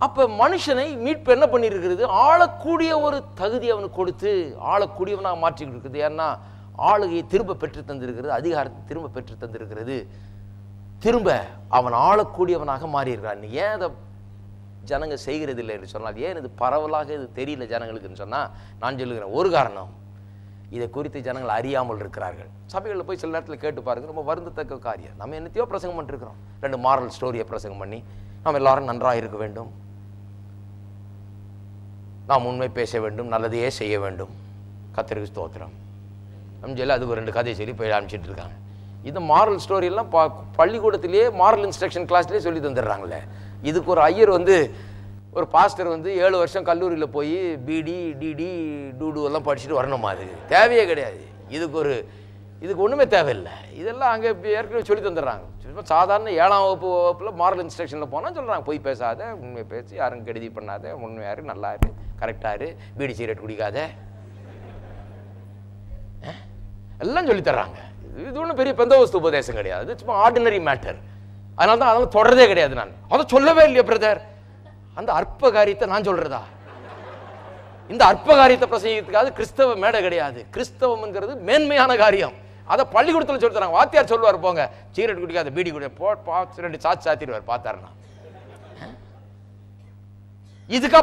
[SPEAKER 1] அப்ப மனுஷனை மீட்பு என்ன பண்ணிருக்கிறது? ஆளக்கூடிய ஒரு தகுதி அவனுக்கு கொடுத்து ஆளக்கூடியவனாக மாற்றிக்கிட்டு இருக்குது. ஏன்னா ஆளுகையை திரும்ப பெற்று தந்திருக்கிறது, அதிகாரத்தை திரும்ப பெற்று தந்திருக்கிறது. திரும்ப அவன் ஆளக்கூடியவனாக மாறியிருக்கிறான். ஏன் அதை ஜனங்க செய்கிறது இல்லை என்று சொன்னால், ஏன் இது பரவலாக இது தெரியல ஜனங்களுக்குன்னு சொன்னால், நான் சொல்லுகிறேன் ஒரு காரணம், இதை குறித்து ஜனங்கள் அறியாமல் இருக்கிறார்கள். சபைகளில் போய் சில நேரத்தில் கேட்டு பாருங்க, ரொம்ப வருந்தத்தக்க காரியம். நம்ம என்னத்தையோ பிரசங்கம் பண்ணிருக்கிறோம், 2 மாரல் ஸ்டோரியை பிரசங்கம் பண்ணி நாம் எல்லாரும் நன்றாக இருக்க வேண்டும், நாம் உண்மை பேச வேண்டும், நல்லதையே செய்ய வேண்டும், கர்த்தருக்கு ஸ்தோத்திரம் நம்ம சொல்லி அதுக்கு 2 கதையை சொல்லி போய் அனுப்பிச்சிட்டு இருக்காங்க. இந்த மாரல் ஸ்டோரியெல்லாம் பள்ளிக்கூடத்திலேயே மாரல் இன்ஸ்ட்ரக்ஷன் கிளாஸ்லேயே சொல்லி தந்துடுறாங்களே. இதுக்கு ஒரு ஐயர் வந்து, ஒரு பாஸ்டர் வந்து 7 வருஷம் கல்லூரியில் போய் பிடி டிடி டூடு எல்லாம் படிச்சுட்டு வரணுமா? அது தேவையே கிடையாது. இதுக்கு ஒன்றுமே தேவையில்லை. இதெல்லாம் அங்கே ஏற்கனவே சொல்லி தந்துடுறாங்க. சாதாரண 7ஆம் வகுப்பில் மாரல் இன்ஸ்ட்ரக்ஷனில் போனால் சொல்கிறாங்க, போய் பேசாத, உண்மை பேசி, யாரும் கெடுதி பண்ணாத, உண்மையாரு, நல்லா இரு, கரெக்டாரு, பீடி சிகரெட் குடிக்காத, எல்லாம் சொல்லி தர்றாங்க. இது ஒன்றும் பெரிய பெந்தோஸ்து உபதேசம் கிடையாது, சும்மா ஆர்டினரி மேட்டர். அதனால தான் அதெல்லாம் தொடரதே கிடையாது. நான் அதை சொல்லவே இல்லையா பிரதர்? அந்த அற்ப காரியத்தை நான் சொல்றதா? இந்த அற்ப காரியத்தை பிரசங்கிக்கிறதுக்காக கிறிஸ்தவ மேடை கிடையாது. கிறிஸ்தவம்ங்கிறது மேன்மையான காரியம். அதை பள்ளிக்கூடத்தில் சொல்லி தராங்க. வாத்தியார் சொல்லுவார், போங்க சிகரெட் குடிக்காத, பீடி குடி, 2 சாச்சு சாத்திடுவார் பார்த்தாருன்னா. இதுக்கா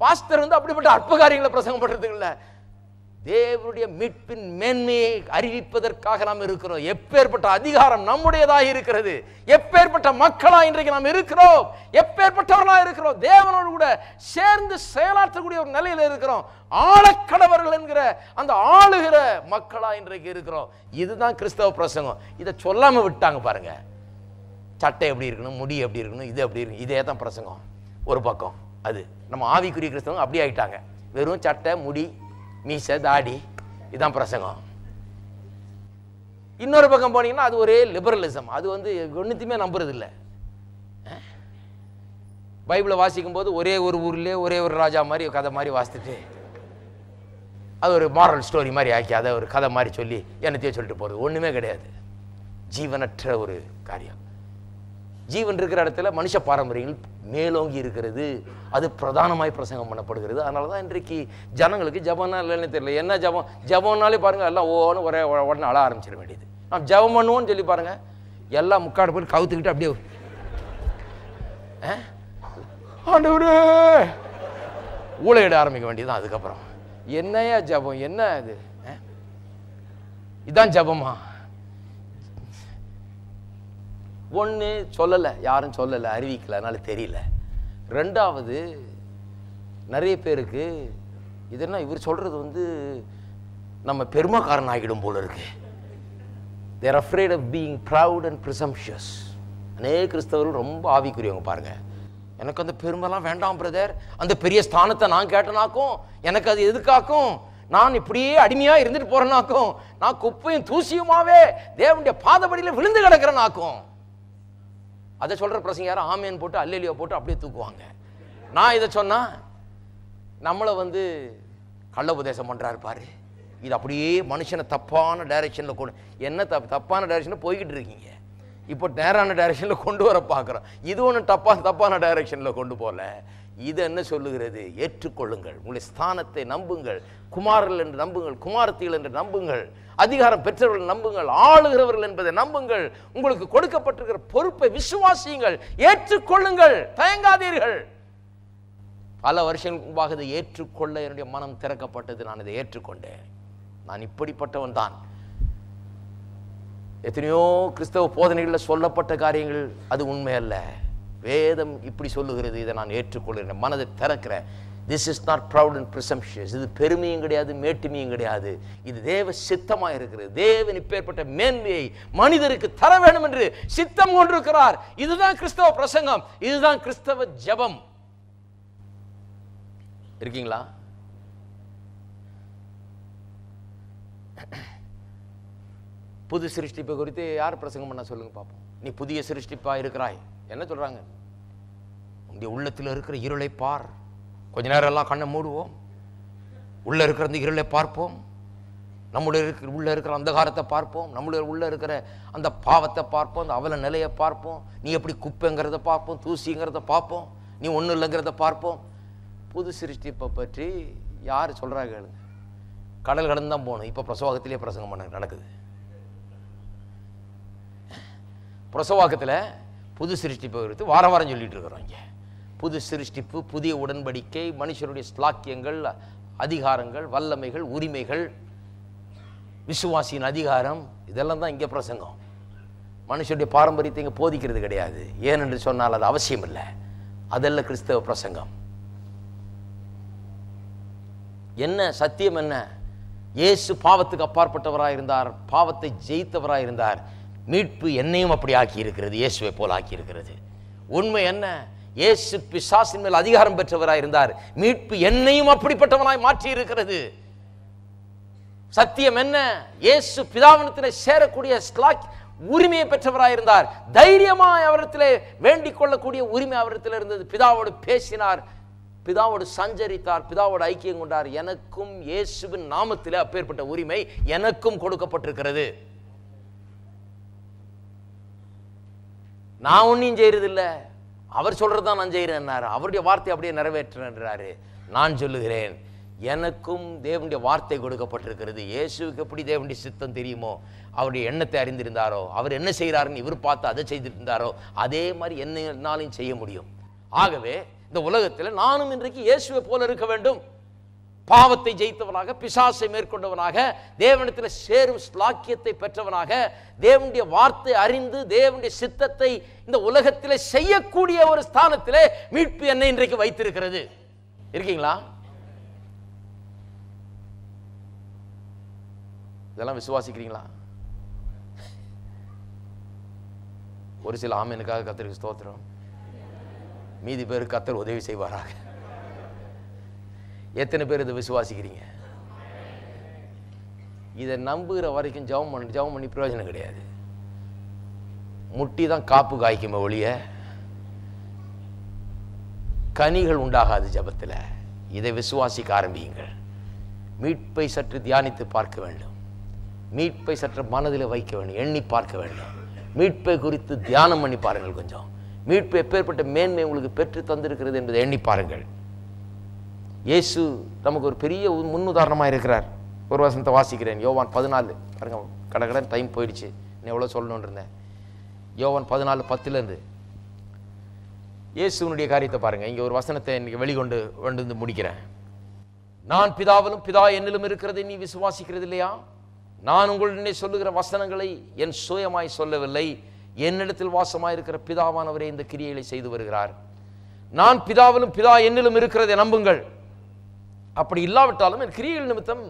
[SPEAKER 1] பாஸ்டர் வந்து அப்படிப்பட்ட அற்ப காரியங்களை பிரசங்கம் பண்றதுக்கு இல்லை, தேவனுடைய மீட்பின் மேன்மையை அறிவிப்பதற்காக நாம் இருக்கிறோம். எப்பேற்பட்ட அதிகாரம் நம்முடையதாக இருக்கிறது, எப்பேற்பட்ட மக்களா இன்றைக்கு நாம் இருக்கிறோம், எப்பேற்பட்டவர்களா இருக்கிறோம், தேவனோடு கூட சேர்ந்து செயலாற்றக்கூடிய ஒரு நிலையில இருக்கிறோம். ஆளக்கடவர்கள் என்கிற அந்த ஆளுகிற மக்களா இன்றைக்கு இருக்கிறோம். இதுதான் கிறிஸ்தவ பிரசங்கம். இதை சொல்லாம விட்டாங்க பாருங்க. சட்டை எப்படி இருக்கணும், முடி எப்படி இருக்கணும், இது எப்படி இருக்கணும், இதே தான் பிரசங்கம். ஒரு பக்கம் அது நம்ம ஆவிக்குரிய கிறிஸ்தவங்க அப்படி ஆயிட்டாங்க. வெறும் சட்டை, முடி, மீசை, தாடி, இதான் பிரசங்கம். இன்னொரு பக்கம் போனீங்கன்னா அது ஒரே லிபரலிசம். அது வந்து ஒன்றுத்தையுமே நம்புறது இல்லை. பைபிளை வாசிக்கும் போது ஒரே ஒரு ஊர்லேயே ஒரே ஒரு ராஜா மாதிரி கதை மாதிரி வாசித்துட்டு அது ஒரு மாரல் ஸ்டோரி மாதிரி ஆக்கி அதை ஒரு கதை மாதிரி சொல்லி என்னத்தையோ சொல்லிட்டு போகிறது. ஒன்றுமே கிடையாது. ஜீவனற்ற ஒரு காரியம். ஜீவன் இருக்கிற இடத்துல மனுஷ பாரம்பரியங்கள் மேலோங்கி இருக்கிறது. அது பிரதானமாய் பிரசங்கம் பண்ணப்படுகிறது. அதனால தான் இன்றைக்கு ஜனங்களுக்கு ஜபம்னா இல்லைன்னு தெரியல. என்ன ஜபம்னாலே பாருங்க, எல்லாம் ஓன்னு உடனே அழ ஆரம்பிச்சிட வேண்டியது. நாம் ஜபம் பண்ணுவோம்னு சொல்லி பாருங்க, எல்லாம் முக்காடு போய் கவுத்துக்கிட்டு அப்படியே ஆண்டவரே ஊழையிட ஆரம்பிக்க வேண்டியதுதான். அதுக்கப்புறம் என்னையா ஜபம், என்ன இது, இதான் ஜபமா? ஒன்று சொல்லலை, யாரும் சொல்லலை, அறிவிக்கலை, அதனால தெரியல. 2வது, நிறைய பேருக்கு இது என்ன இவர் சொல்றது வந்து நம்ம பெருமைக்காரன் ஆகிடும் போல இருக்கு. they are afraid of being proud and presumptuous. அநேக கிறிஸ்தவர்கள் ரொம்ப ஆவிக்குரியவங்க பாருங்க. எனக்கு அந்த பெருமைலாம் வேண்டாம் பிரதர், அந்த பெரிய ஸ்தானத்தை நான் கேட்டனாக்கும், எனக்கு அது எதுக்காக்கும், நான் இப்படியே அடிமையா இருந்துட்டு போறேனாக்கும், நான் குப்பையும் தூசியுமாவே தேவனுடைய பாதபடியில் விழுந்து கிடக்கிறேனாக்கும். அதை சொல்ற பிரசங்க யாரும் ஆமேன் போட்டு அல்லேலியா போட்டு அப்படியே தூக்குவாங்க. நான் இதை சொன்னா நம்மளை வந்து கள்ள உபதேசம் பண்றாரு பாரு, இது அப்படியே மனுஷனை தப்பான டைரக்ஷன்ல கொண்டு, என்ன தப்பான டைரக்ஷன்ல போய்கிட்டு இருக்கீங்க, இப்போ நேரான டைரக்ஷன்ல கொண்டு வர பார்க்குறோம். இது ஒன்றும் தப்பான டைரக்ஷன்ல கொண்டு போல. இது என்ன சொல்லுகிறது? ஏற்றுக்கொள்ளுங்கள், உங்களுடைய ஸ்தானத்தை நம்புங்கள், குமாரர்கள் என்று நம்புங்கள், குமாரத்திகள் என்று நம்புங்கள், அதிகாரம் பெற்றவர்கள் நம்புங்கள், ஆளுகிறவர்கள் என்பதை நம்புங்கள், உங்களுக்கு கொடுக்கப்பட்டிருக்கிற பொறுப்பை விசுவாசியுங்கள், ஏற்றுக்கொள்ளுங்கள், தயங்காதீர்கள். பல வருஷங்களுக்கு முன்பாக இதை ஏற்றுக்கொள்ள என்னுடைய மனம் திறக்கப்பட்டது. நான் இதை ஏற்றுக்கொண்டேன். நான் இப்படிப்பட்டவன் தான். எத்தனையோ கிறிஸ்தவ போதனைகளில் சொல்லப்பட்ட காரியங்கள் அது உண்மை அல்ல. வேதம் இப்படி சொல்லுகிறது, இதை நான் ஏற்றுக்கொள்கிறேன், மனதை திறக்கிறேன். This is not proud and presumptuous. இது பெருமையும் கிடையாது, மேட்டுமையும் கிடையாது. இது தேவ சித்தமாக இருக்கிறது. தேவன் இப்பேற்பட்ட மேன்மையை மனிதருக்கு தர வேண்டும் என்று சித்தம் கொண்டிருக்கிறார். இதுதான் கிறிஸ்தவ பிரசங்கம், இதுதான் கிறிஸ்தவ ஜெபம். இருக்கீங்களா? புது சிருஷ்டிப்பை குறித்து யார் பிரசங்கம் பண்ண சொல்லுங்க பார்ப்போம். நீ புதிய சிருஷ்டிப்பா இருக்கிறாய், என்ன சொல்றாங்க? உன்னுடைய உள்ளத்தில் இருக்கிற இருளை பார். கொஞ்ச நேரம் எல்லாம் கண்ணை மூடுவோம், உள்ள இருக்கிற அந்த இருளை பார்ப்போம், நம்முடைய உள்ள இருக்கிற அந்தகாரத்தை பார்ப்போம், நம்முடைய உள்ள இருக்கிற அந்த பாவத்தை பார்ப்போம், அந்த அவல நிலையை பார்ப்போம், நீ எப்படி குப்பைங்கிறத பார்ப்போம், தூசிங்கிறத பார்ப்போம், நீ ஒன்றும் இல்லைங்கிறத பார்ப்போம். புது சிருஷ்டிப்பை பற்றி யார் சொல்றாங்க? கடல் கடந்து தான் போகணும். இப்போ பிரசவாகத்திலே பிரசங்கம் பண்ண நடக்குது. பிரசவாக்கத்தில் புது சிருஷ்டிப்பை குறித்து வாரம் வாரம் சொல்லிட்டு இருக்கிறோம். இங்கே புது சிருஷ்டிப்பு, புதிய உடன்படிக்கை, மனுஷருடைய ஸ்லாக்கியங்கள், அதிகாரங்கள், வல்லமைகள், உரிமைகள், விசுவாசியின் அதிகாரம், இதெல்லாம் தான் இங்கே பிரசங்கம். மனுஷருடைய பாரம்பரியத்தை இங்கே போதிக்கிறது கிடையாது. ஏனென்று சொன்னால் அது அவசியம் இல்லை. அதெல்லாம் கிறிஸ்தவ பிரசங்கம். என்ன சத்தியம்? என்ன? இயேசு பாவத்துக்கு அப்பாற்பட்டவராக இருந்தார், பாவத்தை ஜெயித்தவராக இருந்தார். மீட்பு என்னையும் அப்படி ஆக்கி இருக்கிறது, இயேசுவை போல் ஆக்கி இருக்கிறது. உண்மை என்ன? இயேசு பிசாசின் மேல் அதிகாரம் பெற்றவராய் இருந்தார், மீட்பு என்னையும் அப்படிப்பட்டவனாய் மாற்றி இருக்கிறது. சத்தியம் என்ன? இயேசு பிதாவினத்திலே சேரக்கூடிய உரிமையை பெற்றவராய் இருந்தார். தைரியமாய் அவரிடத்திலே வேண்டிக் கொள்ளக்கூடிய உரிமை அவரிடத்தில் இருந்தது. பிதாவோடு பேசினார், பிதாவோடு சஞ்சரித்தார், பிதாவோடு ஐக்கியம் கொண்டார். எனக்கும் இயேசுவின் நாமத்திலே அப்பேற்பட்ட உரிமை எனக்கும் கொடுக்கப்பட்டிருக்கிறது. நான் ஒன்றையும் செய்யறதில்லை, அவர் சொல்றதுதான் நான் செய்கிறேன். அவருடைய வார்த்தை அப்படியே நிறைவேற்றுறாரு. நான் சொல்லுகிறேன், எனக்கும் தேவனுடைய வார்த்தை கொடுக்கப்பட்டிருக்கிறது. இயேசுக்கு எப்படி தேவனுடைய சித்தம் தெரியுமோ, அவருடைய எண்ணத்தை அறிந்திருந்தாரோ, அவர் என்ன செய்கிறாருன்னு இவர் பார்த்து அதை செய்திருந்தாரோ, அதே மாதிரி என்னாலையும் செய்ய முடியும். ஆகவே இந்த உலகத்தில் நானும் இன்றைக்கு இயேசுவை போல இருக்க வேண்டும். பாவத்தை ஜெயித்தவனாக, பிசாசை மேற்கொண்டவனாக, தேவனிடத்தில் சேரும் ஸ்லாக்கியத்தை பெற்றவனாக, தேவனுடைய வார்த்தை அறிந்து தேவனுடைய சித்தத்தை இந்த உலகத்தில் செய்யக்கூடிய ஒரு ஸ்தானத்திலே மீட்பு என்னை இன்றைக்கு வைத்திருக்கிறது. இருக்கீங்களா? இதெல்லாம் விசுவாசிக்கிறீங்களா? ஒரு சில ஆமீனுக்காக கர்த்தருக்கு ஸ்தோத்திரம். மீதி பேருக்கு கர்த்தர் உதவி செய்வாராக. எத்தனை பேர் இதை விசுவாசிக்கிறீங்க? இதை நம்புகிற வரைக்கும் ஜெபம் பண்ணி பிரயோஜனம் கிடையாது. முட்டி தான் காப்பு காய்க்குமே ஒழிய கனிகள் உண்டாகாது ஜெபத்தில். இதை விசுவாசிக்க ஆரம்பியுங்கள். மீட்பை சற்று தியானித்து பார்க்க வேண்டும், மீட்பை சற்று மனதில் வைக்க வேண்டும், எண்ணி பார்க்க வேண்டும். மீட்பை குறித்து தியானம் பண்ணி பாருங்கள். கொஞ்சம் மீட்பு எப்பேற்பட்ட மேன்மை உங்களுக்கு பெற்று தந்திருக்கிறது என்பதை எண்ணி பாருங்கள். இயேசு நமக்கு ஒரு பெரிய முன்னுதாரணமாக இருக்கிறார். ஒரு வசனத்தை வாசிக்கிறேன். யோவான் 14 பாருங்க, கடகடன் டைம் போயிடுச்சு, நான் எவ்வளோ சொல்லணும்னு இருந்தேன். யோவான் 14:10 இயேசுனுடைய காரியத்தை பாருங்க. இங்கே ஒரு வசனத்தை இன்னைக்கு வெளிக்கொண்டு வந்து முடிக்கிறேன். நான் பிதாவிலும் பிதா என்னிலும் இருக்கிறதை நீ விசுவாசிக்கிறது இல்லையா? நான் உங்களுடனே சொல்லுகிற வசனங்களை என் சுயமாய் சொல்லவில்லை, என்னிடத்தில் வாசமாய் இருக்கிற பிதாவானவரே இந்த கிரியைகளை செய்து வருகிறார். நான் பிதாவிலும் பிதா என்னிலும் இருக்கிறதை நம்புங்கள், அப்படி இல்லாவிட்டாலும் என் கிரியைகள் நிமித்தம்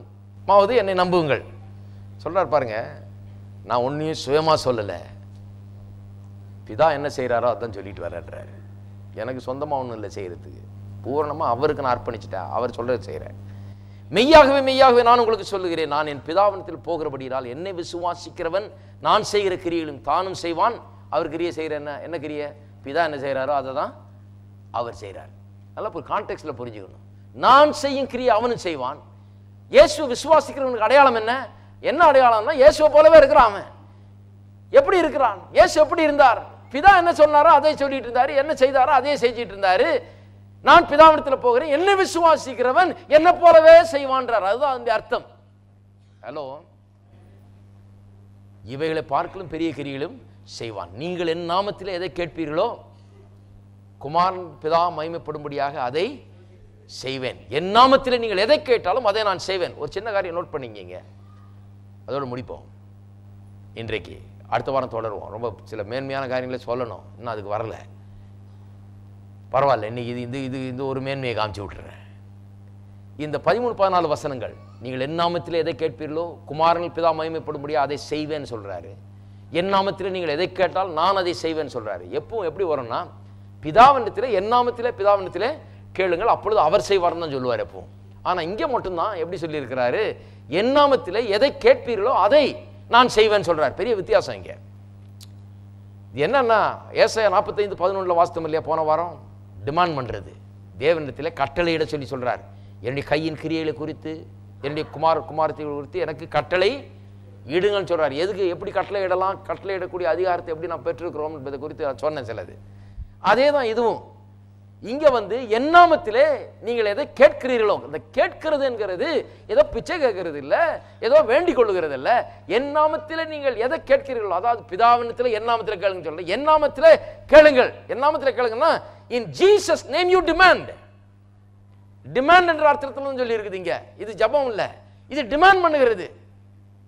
[SPEAKER 1] மாவது என்னை நம்புங்கள் சொல்றார். பாருங்க, நான் ஒன்றையும் சுயமா சொல்லலை, பிதா என்ன செய்கிறாரோ அதான் சொல்லிட்டு வர்றாரு. எனக்கு சொந்தமாக ஒன்றும் இல்லை செய்யறதுக்கு, பூரணமாக அவருக்கு நான் அர்ப்பணிச்சுட்டேன், அவர் சொல்றது செய்கிறேன். மெய்யாகவே மெய்யாகவே நான் உங்களுக்கு சொல்லுகிறேன், நான் என் பிதாவினத்தில் போகிறபடியால் என்னை விசுவாசிக்கிறவன் நான் செய்கிற கிரியைகளும் தானும் செய்வான். அவர் கிரியை செய்கிற என்ன கிரியை? பிதா என்ன செய்கிறாரோ அதை தான் அவர் செய்கிறார். நல்லா கான்டெக்ஸ்ட்ல புரிஞ்சுக்கணும். நான் செய்யும் கிரியை அவனும் செய்வான். இயேசு விசுவாசிக்கிறவனுக்கு அடையாளம் என்ன? என்ன அடையாளம்னா இயேசுவை போலவே இருக்கிறான். அவன் எப்படி இருக்கிறான்? இயேசு எப்படி இருந்தார்? பிதா என்ன சொன்னாரோ அதை சொல்லிட்டு இருந்தாரு, என்ன செய்தாரோ அதே செஞ்சிட்டு இருந்தாரு. நான் பிதாவிடத்தில் போகிறேன், என்ன விசுவாசிக்கிறவன் என்ன போலவே செய்வான்றார். அதுதான் அந்த அர்த்தம். ஹலோ, இவைகளை பார்க்கலும் பெரிய கிரிகளும் செய்வான். நீங்கள் என் நாமத்தில் எதை கேட்பீர்களோ குமாரன் பிதா மகிமைப்படும்படியாக அதை செய்வேன். என் நாமத்தில் நீங்கள் எதை கேட்டாலும் அதை நான் செய்வேன். ஒரு சின்ன காரியம் நோட் பண்ணிக்கிங்க, அதோடு முடிப்போம். இன்றைக்கு அடுத்த வாரம் தொடருவோம். ரொம்ப சில மேன்மையான காரியங்களை சொல்லணும், இன்னும் அதுக்கு வரல. பரவாயில்ல, இன்னைக்கு இது ஒரு மேன்மையை காமிச்சு விட்டுறேன். இந்த 13-14 வசனங்கள், நீங்கள் என் நாமத்தில் எதை கேட்பீர்களோ குமாரன் பிதா மகிமைப்படும்படியாக அதை செய்வேன்னு சொல்றாரு. என் நாமத்தில் நீங்கள் எதை கேட்டால் நான் அதை செய்வேன்னு சொல்றாரு. எப்பவும் எப்படி வரும்னா, பிதாவினத்திலே என் நாமத்திலே பிதாவினத்திலே கேளுங்கள் அப்பொழுது அவர் செய்வார்னு தான் சொல்லுவார் எப்பவும். ஆனா இங்க மட்டும்தான் எப்படி சொல்லி இருக்கிறாரு, என் நாமத்திலே எதை கேட்பீர்களோ அதை நான் செய்வேன்னு சொல்றார். பெரிய வித்தியாசம் இங்க. இது என்னன்னா, ஏசாயா 45:11 வாஸ்தவம் இல்லையா? போன வாரம் டிமாண்ட் பண்றது, தேவனிடத்தில் கட்டளையிட சொல்லி சொல்றார். என்னுடைய கையின் கிரியைகளை குறித்து, என்னுடைய குமாரத்தை குறித்து எனக்கு கட்டளை இடுங்கன்னு சொல்றார். எதுக்கு, எப்படி கட்டளை இடலாம், கட்டளை இடக்கூடிய அதிகாரத்தை எப்படி நான் பெற்றிருக்கிறோம் என்பதை குறித்து நான் சொன்னேன் சிலது. அதே தான் இதுவும். இங்க என் நாமத்திலே நீங்கள் எதை கேட்கிறீர்களோ, இந்த கேட்கிறது என்கிறது ஏதோ பிச்சை கேட்கறது இல்ல, ஏதோ வேண்டிக் கொள்ளுகிறது இல்ல. என் நாமத்திலே நீங்கள் எதை கேட்கிறீர்களோ, அதாவது பிதாவினத்திலே என் நாமத்திலே கேளுங்க சொல்ல, என் நாமத்திலே கேளுங்கள். என் நாமத்திலே கேளுங்கன்னா in Jesus name you demand. Demand என்ற அர்த்தத்தில் சொல்லி இருக்குது இங்க. இது ஜபம் இல்ல, இது டிமாண்ட் பண்ணுகிறது.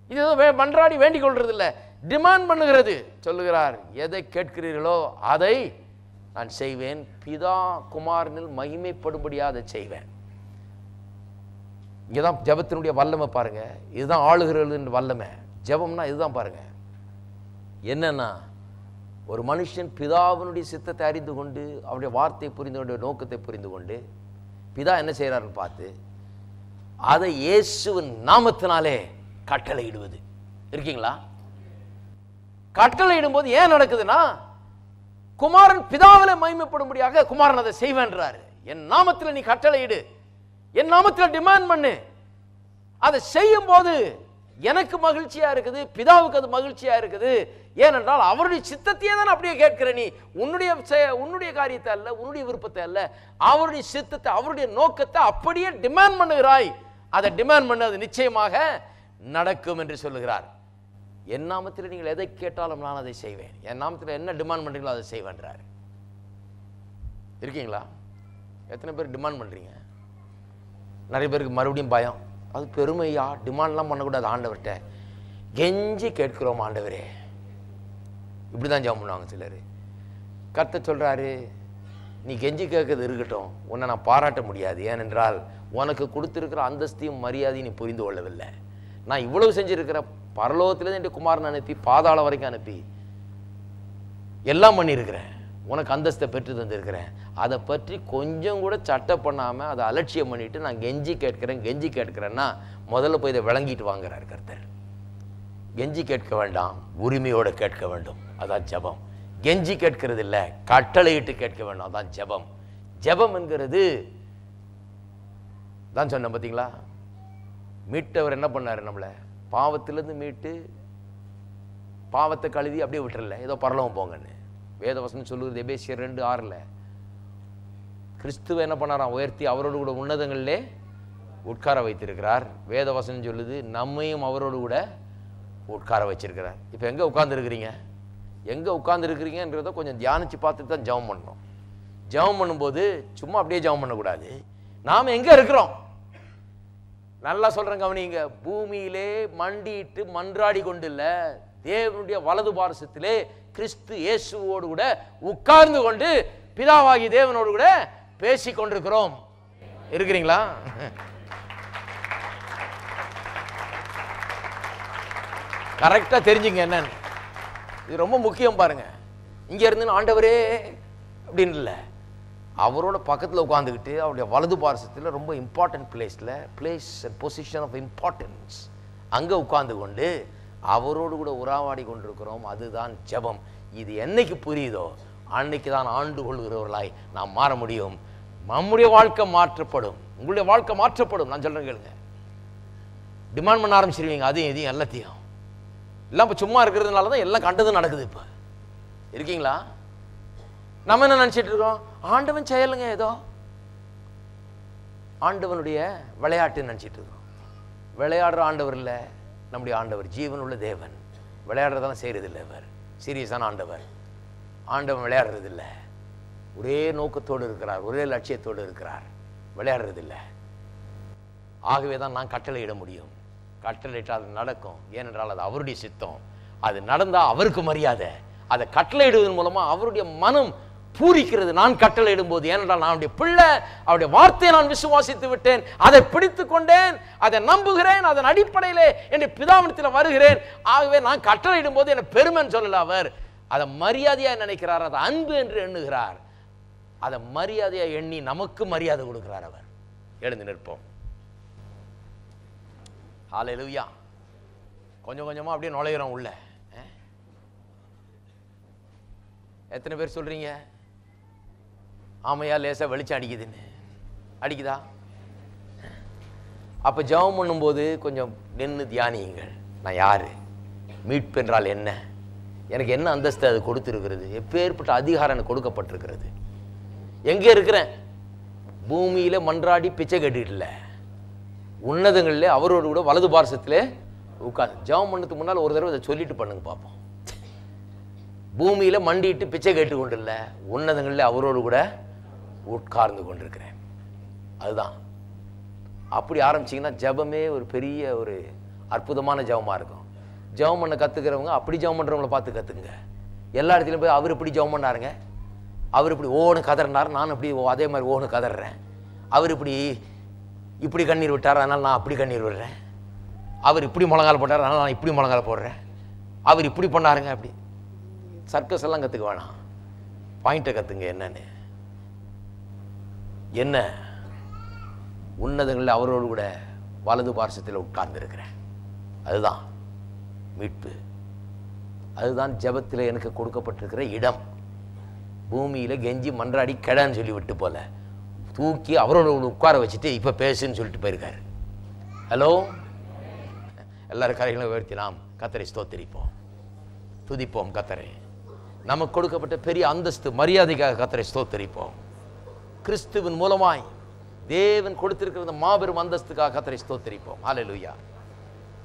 [SPEAKER 1] இது ஏதோ மன்றாடி வேண்டிக் கொள்றது இல்ல, டிமாண்ட் பண்ணுகிறது. சொல்லுகிறார், எதை கேட்கிறீர்களோ அதை நான் செய்வேன், பிதா குமாரனில் மகிமைப்படும்படியாக அதை செய்வேன். இங்கதான் ஜபத்தினுடைய வல்லமை பாருங்க. இதுதான் ஆளுகிறவர்களின் வல்லமை. ஜபம்னா இதுதான் பாருங்க. என்னன்னா, ஒரு மனுஷன் பிதாவினுடைய சித்தத்தை அறிந்து கொண்டு அவருடைய வார்த்தையை புரிந்து கொண்டு நோக்கத்தை புரிந்து கொண்டு பிதா என்ன செய்யறாருன்னு பார்த்து அதை இயேசுவின் நாமத்தினாலே கட்டளை இடுவது. இருக்கீங்களா? கட்டளை இடும்போது ஏன் நடக்குதுன்னா, குமாரன் பிதாவிலே மகிமைப்படும்படியாக குமாரன் அதை செய்வேன்றாரு. என் நாமத்தில் நீ கட்டளை இடு, என் நாமத்தில் டிமாண்ட் பண்ணு. அதை செய்யும் போது எனக்கு மகிழ்ச்சியா இருக்குது, பிதாவுக்கு அது மகிழ்ச்சியா இருக்குது. ஏனென்றால் அவருடைய சித்தத்தையே தான் அப்படியே கேட்கிற. நீ உன்னுடைய காரியத்தை அல்ல, உன்னுடைய விருப்பத்தை அல்ல, அவருடைய சித்தத்தை அவருடைய நோக்கத்தை அப்படியே டிமாண்ட் பண்ணுகிறாய். அதை டிமாண்ட் பண்ண அது நிச்சயமாக நடக்கும் என்று சொல்லுகிறார். என் நாமத்தில் நீங்கள் எதை கேட்டாலும் நான் அதை செய்வேன். என் நாமத்தில் என்ன டிமாண்ட் பண்றீங்களோ அதை செய்வேன்றார். இருக்கீங்களா? எத்தனை பேர் டிமாண்ட் பண்றீங்க? நிறைய பேருக்கு மறுபடியும் பயம். அது பெருமையா, டிமாண்ட்லாம் பண்ணக்கூடாது ஆண்டவர்கிட்ட. கெஞ்சி கேட்கிறோம் ஆண்டவரே, இப்படிதான் ஜெபம் பண்ணுவாங்க சிலர். கர்த்தர் சொல்றாரு, நீ கெஞ்சி கேட்கறது இருக்கட்டும், உன்னை நான் பாராட்ட முடியாது. ஏனென்றால் உனக்கு கொடுத்திருக்கிற அந்தஸ்தையும் மரியாதையும் நீ புரிந்து கொள்ளவில்லை. நான் இவ்வளவு செஞ்சிருக்கிற, பரலோகத்திலிருந்து என் குமாரன் அனுப்பி பாதாளம் வரைக்கும் அனுப்பி எல்லாம் பண்ணியிருக்கிறேன், உனக்கு அந்தஸ்தை பெற்று தந்திருக்கிறேன். அதை பற்றி கொஞ்சம் கூட சட்டை பண்ணாம அதை அலட்சியம் பண்ணிட்டு நான் கெஞ்சி கேட்கிறேன்னா முதல்ல போய் இதை விளங்கிட்டு வாங்குறார் கர்த்தர். கெஞ்சி கேட்க வேண்டாம், உரிமையோட கேட்க வேண்டும். அதான் ஜெபம். கெஞ்சி கேட்கிறது இல்லை, கட்டளையிட்டு கேட்க வேண்டும். அதான் ஜெபம். ஜெபம் என்கிறது தான் சொன்ன பார்த்தீங்களா? மீட்டவர் என்ன பண்ணாரு, நம்மளை பாவத்திலிருந்து மீட்டு பாவத்தை கழுவி அப்படியே விட்டுறல, ஏதோ பரலோகம் போங்கன்னு வேதவசனம் சொல்லுகிறது. எபேசியர் 2:6 கிறிஸ்துவ என்ன பண்ணாராம், உயர்த்தி அவரோடு கூட உன்னதங்களிலே உட்கார வைத்திருக்கிறார். வேதவசனம் சொல்லுது, நம்மையும் அவரோடு கூட உட்கார வச்சிருக்கிறார். இப்போ எங்கே உட்கார்ந்துருக்கிறீங்க? எங்கே உட்கார்ந்துருக்கிறீங்கன்றத கொஞ்சம் தியானிச்சு பார்த்துட்டு தான் ஜெபம் பண்ணணும். ஜெபம் பண்ணும்போது சும்மா அப்படியே ஜெபம் பண்ணக்கூடாது. நாம் எங்கே இருக்கிறோம்? நல்லா சொல்றேன் கவனிங்க. பூமியிலே மண்டிட்டு மன்றாடி கொண்டு இல்ல, தேவனுடைய வலது பாரசத்திலே கிறிஸ்து இயேசுவோடு கூட உட்கார்ந்து கொண்டு பிதாவாகி தேவனோடு கூட பேசிக் கொண்டிருக்கிறோம். இருக்கிறீங்களா? கரெக்டா தெரிஞ்சுங்க என்னன்னு. இது ரொம்ப முக்கியம் பாருங்க. இங்க இருந்து ஆண்டவரே அப்படின்னு இல்லை, அவரோட பக்கத்தில் உட்காந்துக்கிட்டு அவருடைய வலது பாரசத்தில் ரொம்ப important place and position of importance அங்கே உட்கார்ந்து கொண்டு அவரோடு கூட உறவாடி கொண்டிருக்கிறோம். அதுதான் ஜெபம். இது என்னைக்கு புரியுதோ அன்னைக்கு தான் ஆண்டு கொள்கிறவர்களாய் நாம் மாற முடியும். நம்முடைய வாழ்க்கை மாற்றப்படும், உங்களுடைய வாழ்க்கை மாற்றப்படும். நான் சொல்றேன் கேளுங்க. டிமாண்ட் பண்ண ஆரம்பிச்சிருவீங்க அதையும் இதையும் எல்லாத்தையும். எல்லாம் இப்போ சும்மா இருக்கிறதுனால தான் எல்லாம் கண்டது நடக்குது. இப்போ இருக்கீங்களா? நம்ம என்ன நினச்சிட்டு இருக்கோம்? ஆண்டவன் செயலுங்க, ஏதோ ஆண்டவனுடைய விளையாட்டு நினச்சிட்டு இருக்கோம். விளையாடுற ஆண்டவர் இல்லை, நம்முடைய ஆண்டவர் ஜீவன் உள்ள தேவன். விளையாடுறதெல்லாம் செய்யறதில்லை. அவர் சீரியஸான ஆண்டவர். ஆண்டவன் விளையாடுறதில்லை, ஒரே நோக்கத்தோடு இருக்கிறார், ஒரே லட்சியத்தோடு இருக்கிறார், விளையாடுறதில்லை. ஆகவே தான் நான் கட்டளையிட முடியும். கட்டளையிட்டால் அது நடக்கும். ஏனென்றால் அது அவருடைய சித்தம். அது நடந்தால் அவருக்கு மரியாதை. அதை கட்டளையிடுவதன் மூலமாக அவருடைய மனம் பூரிக்கிறது. நான் கட்டளையிடும் போது, ஏனென்றால் நான் அவருடைய பிள்ளை, அவருடைய வார்த்தையை நான் விசுவாசித்து விட்டேன், அதை பிடித்து கொண்டேன், அதை நம்புகிறேன், அதன் அடிப்படையிலே என்னுடைய பிதாவினத்தில் வருகிறேன். ஆகவே நான் கட்டளையிடும் போது என்ன பெருமைன்னு சொல்லல, அவர் அதை மரியாதையாக நினைக்கிறார், அதை அன்பு என்று எண்ணுகிறார். அதை மரியாதையாக எண்ணி நமக்கு மரியாதை கொடுக்கிறார் அவர். எழுந்து நிற்போம். ஹல்லேலூயா. கொஞ்சம் கொஞ்சமாக அப்படியே நுழையிறோம் உள்ள. எத்தனை பேர் சொல்றீங்க ஆமையா லேசா வெளிச்சம் அடிக்குதுன்னு? அடிக்குதா? அப்போ ஜெபம் பண்ணும்போது கொஞ்சம் நின்று தியானியுங்கள். நான் யாரு? மீட்பு என்றால் என்ன? எனக்கு என்ன அந்தஸ்து அது கொடுத்துருக்கிறது? எப்பேற்பட்ட அதிகாரம் எனக்கு கொடுக்கப்பட்டிருக்கிறது? எங்கே இருக்கிறேன்? பூமியில மன்றாடி பிச்சை கேட்டுல, உன்னதங்களில் அவரோடு கூட வலது பார்சத்திலே உட்காந்து ஜெபம் பண்ணதுக்கு முன்னால் ஒரு தடவை அதை சொல்லிட்டு பண்ணுங்க பார்ப்போம். பூமியில மண்டிட்டு பிச்சை கேட்டு கொண்டு இல்லை, உன்னதங்களில் அவரோடு கூட உட்கார்ந்து கொண்டிருக்கிறேன். அதுதான். அப்படி ஆரம்பிச்சிங்கன்னா ஜெபமே ஒரு பெரிய ஒரு அற்புதமான ஜெபமாக இருக்கும். ஜெபம் பண்ண கற்றுக்கிறவங்க அப்படி ஜெபம் பண்ணுறவங்கள பார்த்து கற்றுக்குங்க. எல்லா இடத்துலையும் போய் அவர் இப்படி ஜெபம் பண்ணாருங்க, அவர் இப்படி ஓன்னு கதறினார், நான் இப்படி அதே மாதிரி ஓன்னு கதறேன், அவர் இப்படி கண்ணீர் விட்டார் அதனால் நான் அப்படி கண்ணீர் விடுறேன், அவர் இப்படி முழங்கால் போட்டார் அதனால் நான் இப்படி முழங்கால் போடுறேன், அவர் இப்படி பண்ணாருங்க. அப்படி சர்க்கஸ் எல்லாம் கற்றுக்க வேணாம். பாயிண்ட்டை கற்றுங்க. என்னன்னு என்ன? உன்னதங்களில் அவரோடு கூட வலது பார்சத்தில் உட்கார்ந்து இருக்கிறேன். அதுதான் மீட்பு. அதுதான் ஜெபத்தில் எனக்கு கொடுக்கப்பட்டிருக்கிற இடம். பூமியில் கெஞ்சி மன்றாடி கெடான்னு சொல்லி விட்டு போல தூக்கி அவரோட உட்கார வச்சுட்டு இப்போ பேசுன்னு சொல்லிட்டு போயிருக்காரு. ஹலோ, எல்லாரும் கரைகளை உயர்த்தி நாம் கர்த்தரை ஸ்தோத்திரிப்போம், துதிப்போம். கர்த்தரை நமக்கு கொடுக்கப்பட்ட பெரிய அந்தஸ்து மரியாதைக்காக கர்த்தரை ஸ்தோத்திரிப்போம். கிறிஸ்துவின் மூலமாய் தேவன் கொடுத்திருக்கிற மாபெரும் அந்தஸ்துக்காக கர்த்தரை ஸ்தோத்திரிப்போம். ஹல்லேலூயா,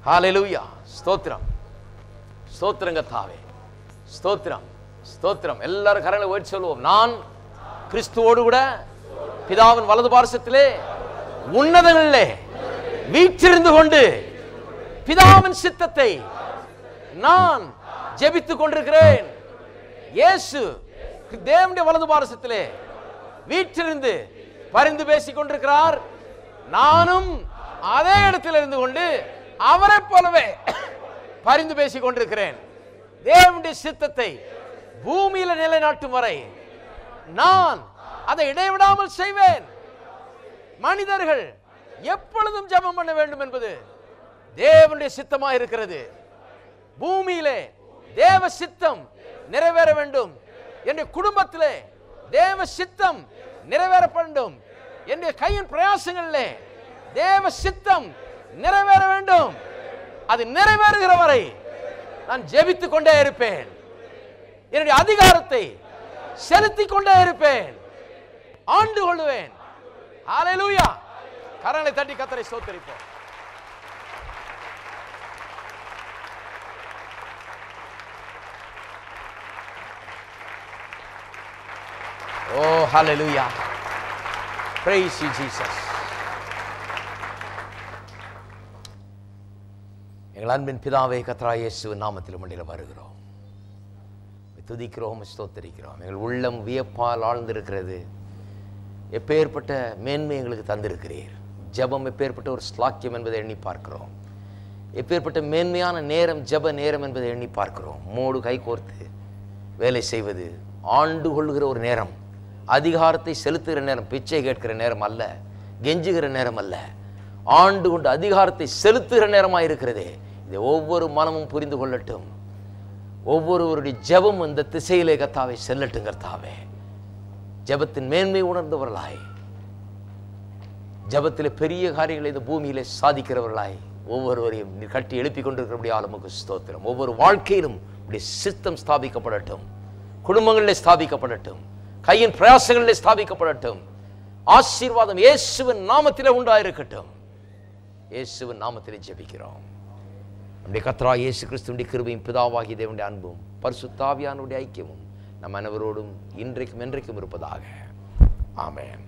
[SPEAKER 1] ஹல்லேலூயா. ஸ்தோத்திரம், ஸ்தோத்திரம் கர்த்தாவே, ஸ்தோத்திரம், ஸ்தோத்திரம். எல்லாரும் கரங்களை உயர்த்தி சொல்லுவோம். நான் கிறிஸ்துவோடு கூட பிதாவின் வலது பார்சத்திலே உன்னதங்களிலே வீற்றிருந்து கொண்டு பிதாவின் சித்தத்தை நான் ஜெபித்துக் கொண்டிருக்கிறேன். இயேசு தேவனுடைய வலது பார்சத்திலே வீற்றிருந்து பரிந்து பேசிக் கொண்டிருக்கிறார். நானும் அதே இடத்தில் இருந்து கொண்டு அவரை போலவே பரிந்து பேசிக் கொண்டிருக்கிறேன். தேவனுடைய சித்தத்தை பூமியில நிலைநாட்டும் வரை நான் அதை இடைவிடாமல் செய்வேன். மனிதர்கள் எப்பொழுதும் ஜெபம் பண்ண வேண்டும் என்பது தேவனுடைய சித்தமாக இருக்கிறது. பூமியிலே தேவ சித்தம் நிறைவேற வேண்டும். என்னுடைய குடும்பத்திலே தேவ சித்தம் நிறைவேற வேண்டும். என்னுடைய கையின் பிரயாசங்களிலே தேவ சித்தம் நிறைவேற வேண்டும். அது நிறைவேறுகிற வரை நான் ஜெபித்துக் கொண்டே இருப்பேன். என்னுடைய அதிகாரத்தை செலுத்திக் கொண்டே இருப்பேன், ஆண்டு கொள்ளுவேன். ஹல்லேலூயா. கரங்களை தட்டி கர்த்தரை ஸ்தோத்திரிப்போம். Oh, hallelujah. Praise you, Jesus. எங்கள் அன்பின் பிதாவே, கர்த்தராகிய இயேசுவின் நாமத்தில் மண்டியில் வருகிறோம், துதிக்கிறோம், ஸ்தோத்திரிக்கிறோம். எங்கள் உள்ளம் வியப்பால் ஆழ்ந்திருக்கிறது. எப்பேற்பட்ட மேன்மை எங்களுக்கு தந்திருக்கிறீர். ஜெபம் எப்பேற்பட்ட ஒரு ஸ்லாக்கியம் என்பதை எண்ணி பார்க்கிறோம். எப்பேற்பட்ட மேன்மையான நேரம் ஜெப நேரம் என்பதை எண்ணி பார்க்கிறோம். மோடு கை கோர்த்து வேலை செய்வது ஆண்டு கொள்ளுகிற ஒரு நேரம், அதிகாரத்தை செலுத்துகிற நேரம், பிச்சை கேட்கிற நேரம் அல்ல, கெஞ்சுகிற நேரம் அல்ல, ஆண்டு கொண்டு அதிகாரத்தை செலுத்துகிற நேரமாக இருக்கிறதே. இதை ஒவ்வொரு மனமும் புரிந்து கொள்ளட்டும். ஒவ்வொருவருடைய ஜெபம் இந்த திசையிலே கர்த்தாவே செல்லட்டும். கர்த்தாவே, ஜெபத்தின் மேன்மை உணர்ந்தவர்களாய் ஜபத்தில் பெரிய காரியங்களை இந்த பூமியிலே சாதிக்கிறவர்களாய் ஒவ்வொருவரையும் நீ கட்டி எழுப்பி கொண்டிருக்கிறபடியால் உமக்கு ஸ்தோத்திரம். ஒவ்வொரு வாழ்க்கையிலும் உடைய சித்தம் ஸ்தாபிக்கப்படட்டும், குடும்பங்களிலே ஸ்தாபிக்கப்படட்டும், கையின் பிரயாசங்களிலே ஸ்தாபிக்கப்படட்டும். ஆசீர்வாதம் இயேசுவின் நாமத்திலே உண்டாயிருக்கட்டும். இயேசுவின் நாமத்திலே ஜெபிக்கிறோம். நம்முடைய கர்த்தராகிய இயேசு கிறிஸ்துவின் கிருபையும் பிதாவாகிய தேவனுடைய அன்பும் பரிசுத்த ஆவியானவருடைய ஐக்கியமும் நம் அனைவரோடும் இன்றைக்கும் என்றைக்கும் இருப்பதாக. ஆமென்.